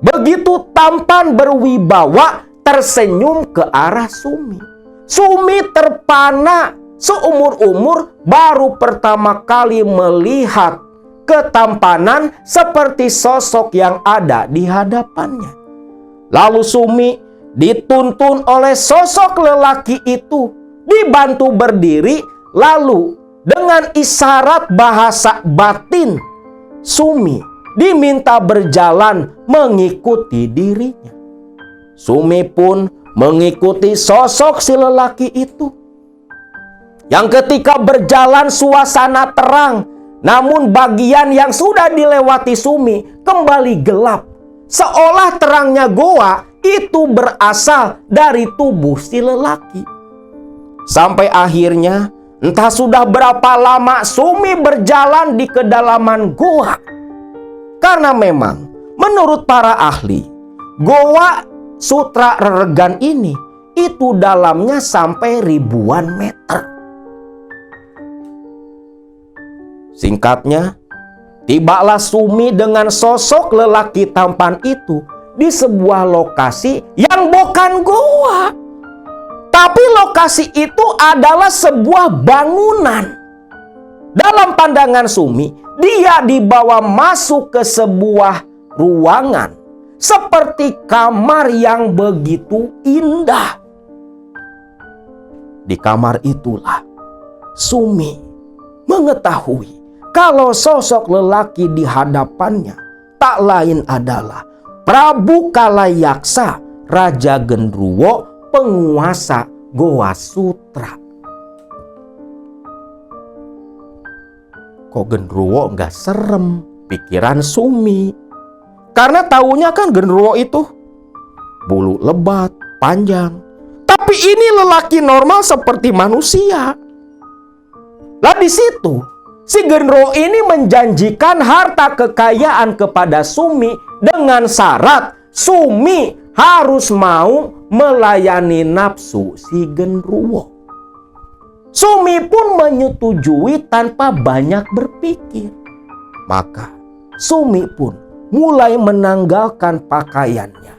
Begitu tampan berwibawa, tersenyum ke arah Sumi. Sumi terpana, seumur-umur baru pertama kali melihat ketampanan seperti sosok yang ada di hadapannya. Lalu Sumi dituntun oleh sosok lelaki itu, dibantu berdiri, lalu dengan isyarat bahasa batin, Sumi diminta berjalan mengikuti dirinya. Sumi pun mengikuti sosok si lelaki itu. Yang ketika berjalan suasana terang, namun bagian yang sudah dilewati Sumi kembali gelap. Seolah terangnya goa itu berasal dari tubuh si lelaki. Sampai akhirnya, entah sudah berapa lama Sumi berjalan di kedalaman goa. Karena memang menurut para ahli, goa Sutra Reregan ini itu dalamnya sampai ribuan meter. Singkatnya, tibalah Sumi dengan sosok lelaki tampan itu di sebuah lokasi yang bukan goa. Tapi lokasi itu adalah sebuah bangunan. Dalam pandangan Sumi, dia dibawa masuk ke sebuah ruangan seperti kamar yang begitu indah. Di kamar itulah Sumi mengetahui kalau sosok lelaki di hadapannya tak lain adalah Prabu Kalayaksa, Raja Gendruwo, penguasa Goa Sutra. Kok Gendruwo nggak serem, pikiran Sumi. Karena taunya kan Gendruwo itu bulu lebat, panjang. Tapi ini lelaki normal seperti manusia. Lah di situ, si Gendruwo ini menjanjikan harta kekayaan kepada Sumi dengan syarat Sumi harus mau melayani nafsu si Gendruwo. Sumi pun menyetujui tanpa banyak berpikir. Maka Sumi pun mulai menanggalkan pakaiannya.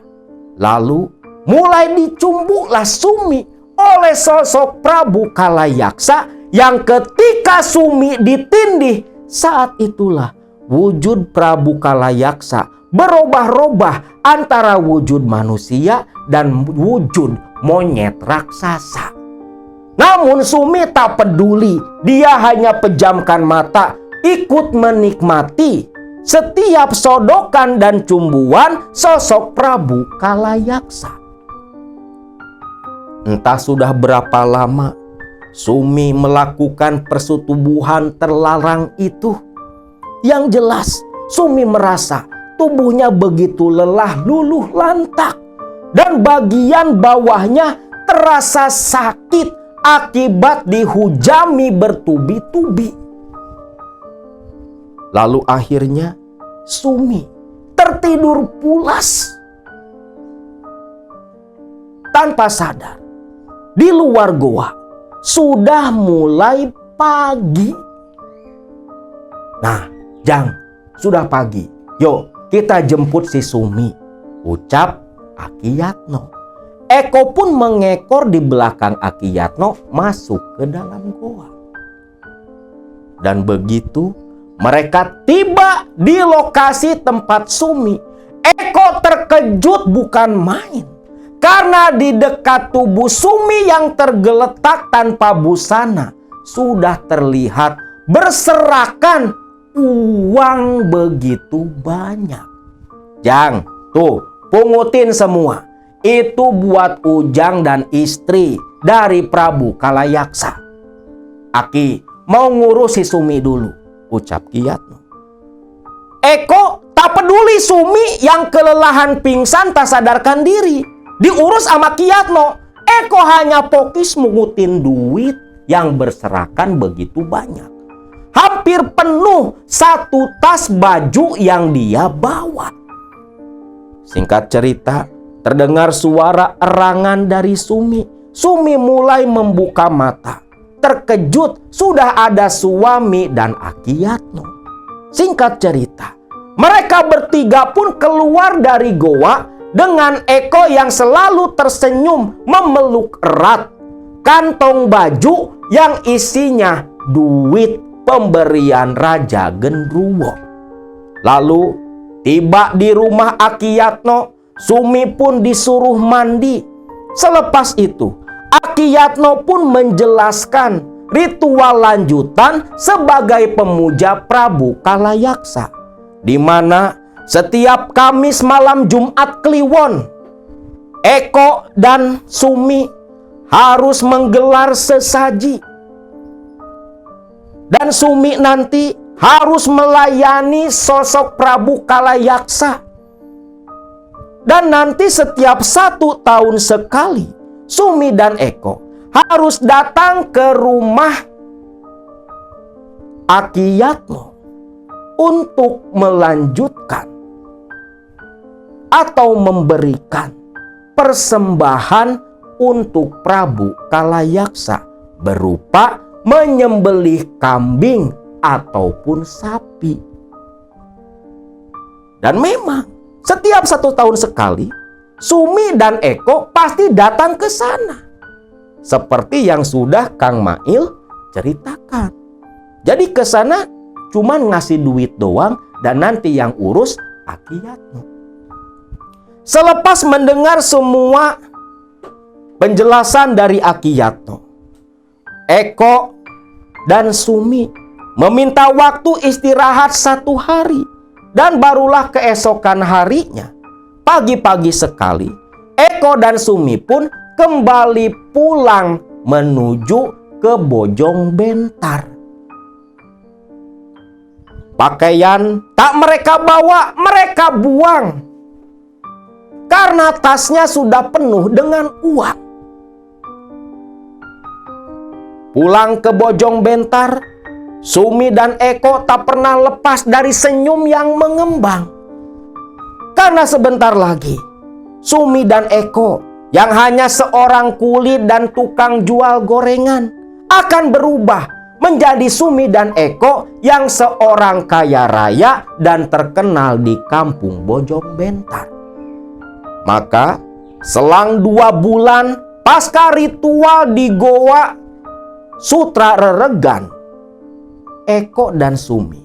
Lalu mulai dicumbuklah Sumi oleh sosok Prabu Kalayaksa yang ketika Sumi ditindih, saat itulah wujud Prabu Kalayaksa berubah-ubah antara wujud manusia dan wujud monyet raksasa. Namun Sumi tak peduli, dia hanya pejamkan mata, ikut menikmati setiap sodokan dan cumbuan sosok Prabu Kalayaksa. Entah sudah berapa lama Sumi melakukan persetubuhan terlarang itu. Yang jelas Sumi merasa tubuhnya begitu lelah luluh lantak dan bagian bawahnya terasa sakit akibat dihujami bertubi-tubi. Lalu akhirnya Sumi tertidur pulas. Tanpa sadar, di luar goa sudah mulai pagi. Nah, Jang, sudah pagi. Yuk, kita jemput si Sumi, ucap Aki Yatno. Eko pun mengekor di belakang Aki Yatno masuk ke dalam goa. Dan begitu mereka tiba di lokasi tempat Sumi, Eko terkejut bukan main. Karena di dekat tubuh Sumi yang tergeletak tanpa busana sudah terlihat berserakan uang begitu banyak. Jang, tuh pungutin semua. Itu buat Ujang dan istri dari Prabu Kalayaksa. Aki mau ngurus si Sumi dulu, ucap Ki Yatno. Eko tak peduli Sumi yang kelelahan pingsan tak sadarkan diri. Diurus sama Ki Yatno. Eko hanya fokus mengutin duit yang berserakan begitu banyak. Hampir penuh satu tas baju yang dia bawa. Singkat cerita, terdengar suara erangan dari Sumi. Sumi mulai membuka mata. Terkejut sudah ada suami dan Aki Yatno. Singkat cerita, mereka bertiga pun keluar dari goa dengan Eko yang selalu tersenyum memeluk erat kantong baju yang isinya duit pemberian Raja Genruwo. Lalu tiba di rumah Aki Yatno, Sumi pun disuruh mandi. Selepas itu, Aki Yatno pun menjelaskan ritual lanjutan sebagai pemuja Prabu Kalayaksa, di mana setiap Kamis malam Jumat Kliwon, Eko dan Sumi harus menggelar sesaji. Dan Sumi nanti harus melayani sosok Prabu Kalayaksa. Dan nanti setiap 1 tahun sekali, Sumi dan Eko harus datang ke rumah Aki Yatno untuk melanjutkan atau memberikan persembahan untuk Prabu Kalayaksa berupa menyembelih kambing ataupun sapi. Dan memang setiap 1 tahun sekali, Sumi dan Eko pasti datang ke sana. Seperti yang sudah Kang Mail ceritakan. Jadi ke sana cuman ngasih duit doang dan nanti yang urus Aki Yatno. Selepas mendengar semua penjelasan dari Aki Yatno, Eko dan Sumi meminta waktu istirahat 1 hari. Dan barulah keesokan harinya, pagi-pagi sekali, Eko dan Sumi pun kembali pulang menuju ke Bojong Bentar. Pakaian tak mereka bawa, mereka buang. Karena tasnya sudah penuh dengan uang. Pulang ke Bojong Bentar, Sumi dan Eko tak pernah lepas dari senyum yang mengembang. Karena sebentar lagi, Sumi dan Eko yang hanya seorang kulit dan tukang jual gorengan akan berubah menjadi Sumi dan Eko yang seorang kaya raya dan terkenal di kampung Bojong Bentar. Maka selang 2 bulan pasca ritual di Goa Sutra Reregan, Eko dan Sumi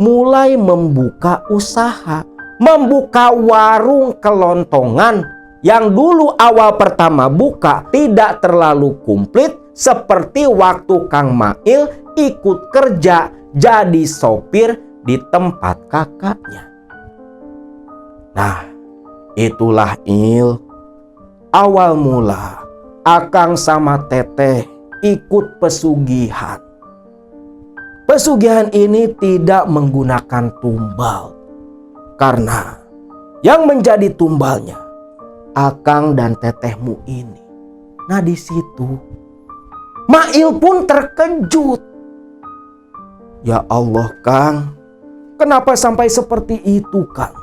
mulai membuka usaha, membuka warung kelontongan yang dulu awal pertama buka tidak terlalu komplit seperti waktu Kang Mail ikut kerja jadi sopir di tempat kakaknya. Nah, itulah awal mula Akang sama Teteh ikut pesugihan. Pesugihan ini tidak menggunakan tumbal karena yang menjadi tumbalnya Akang dan Tetehmu ini. Nah, di situ Mail pun terkejut. Ya Allah, Kang, kenapa sampai seperti itu, Kang?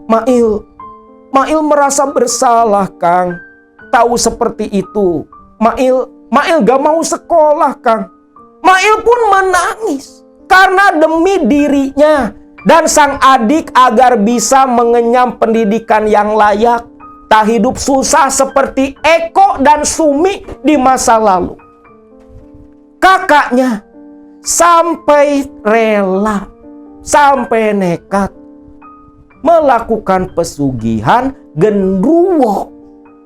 Mail merasa bersalah, Kang. Tahu seperti itu, Mail gak mau sekolah, Kang. Mail pun menangis karena demi dirinya dan sang adik agar bisa mengenyam pendidikan yang layak, tak hidup susah seperti Eko dan Sumi di masa lalu. Kakaknya sampai rela, sampai nekat melakukan pesugihan genderuwo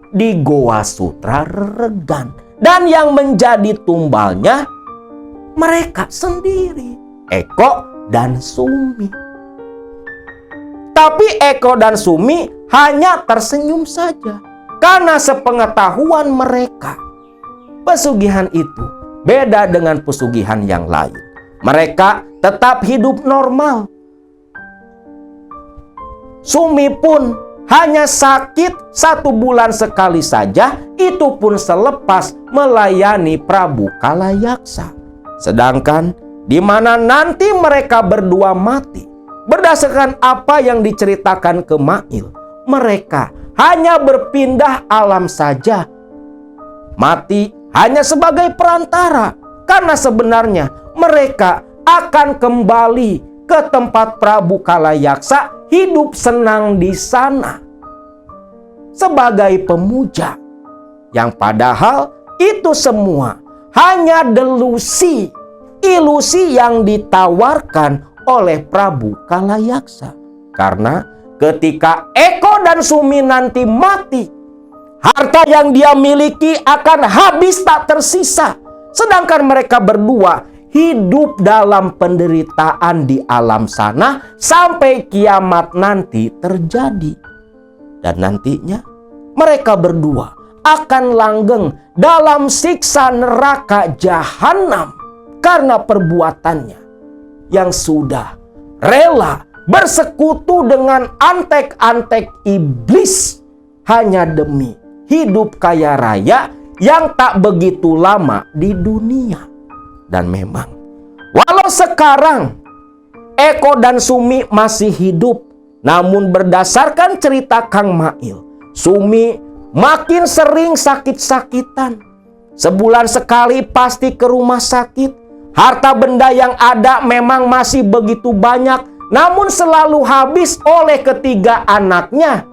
di Goa Sutra Reregan. Dan yang menjadi tumbalnya mereka sendiri, Eko dan Sumi. Tapi Eko dan Sumi hanya tersenyum saja, karena sepengetahuan mereka, pesugihan itu beda dengan pesugihan yang lain. Mereka tetap hidup normal. Sumi pun hanya sakit 1 bulan sekali saja, itu pun selepas melayani Prabu Kalayaksa. Sedangkan di mana nanti mereka berdua mati, berdasarkan apa yang diceritakan ke Mail, mereka hanya berpindah alam saja. Mati hanya sebagai perantara, karena sebenarnya mereka akan kembali ke tempat Prabu Kalayaksa, hidup senang di sana sebagai pemuja. Yang padahal itu semua hanya delusi, ilusi yang ditawarkan oleh Prabu Kalayaksa. Karena ketika Eko dan Sumi nanti mati, harta yang dia miliki akan habis tak tersisa. Sedangkan mereka berdua hidup dalam penderitaan di alam sana sampai kiamat nanti terjadi. Dan nantinya mereka berdua akan langgeng dalam siksa neraka jahanam karena perbuatannya yang sudah rela bersekutu dengan antek-antek iblis hanya demi hidup kaya raya yang tak begitu lama di dunia. Dan memang walau sekarang Eko dan Sumi masih hidup, namun berdasarkan cerita Kang Mail, Sumi makin sering sakit-sakitan. Sebulan sekali pasti ke rumah sakit. Harta benda yang ada memang masih begitu banyak, namun selalu habis oleh ketiga anaknya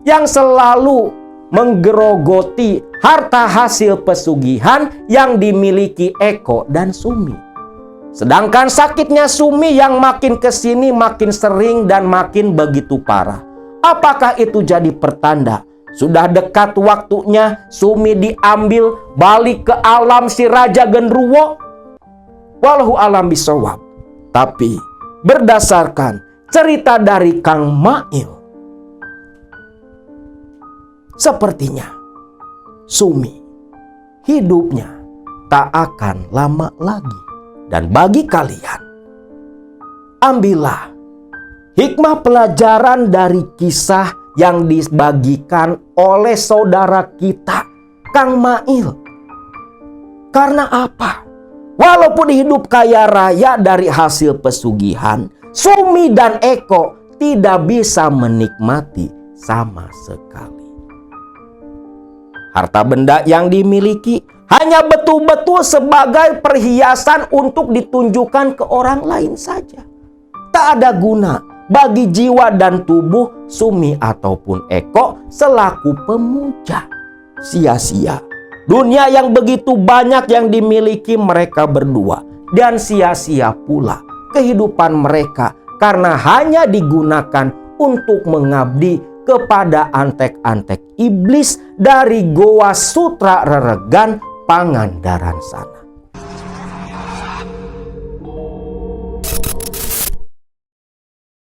yang selalu menggerogoti harta hasil pesugihan yang dimiliki Eko dan Sumi. Sedangkan sakitnya Sumi yang makin kesini makin sering dan makin begitu parah. Apakah itu jadi pertanda sudah dekat waktunya Sumi diambil balik ke alam si Raja Genderuwo? Wallahu alam bisawab. Tapi berdasarkan cerita dari Kang Mail, sepertinya Sumi hidupnya tak akan lama lagi. Dan bagi kalian, ambillah hikmah pelajaran dari kisah yang dibagikan oleh saudara kita Kang Mail. Karena apa? Walaupun hidup kaya raya dari hasil pesugihan, Sumi dan Eko tidak bisa menikmati sama sekali. Harta benda yang dimiliki hanya betul-betul sebagai perhiasan untuk ditunjukkan ke orang lain saja. Tak ada guna bagi jiwa dan tubuh Sumi ataupun Eko selaku pemuja. Sia-sia dunia yang begitu banyak yang dimiliki mereka berdua. Dan sia-sia pula kehidupan mereka karena hanya digunakan untuk mengabdi kepada antek-antek iblis dari Goa Sutra Reregan Pangandaran sana.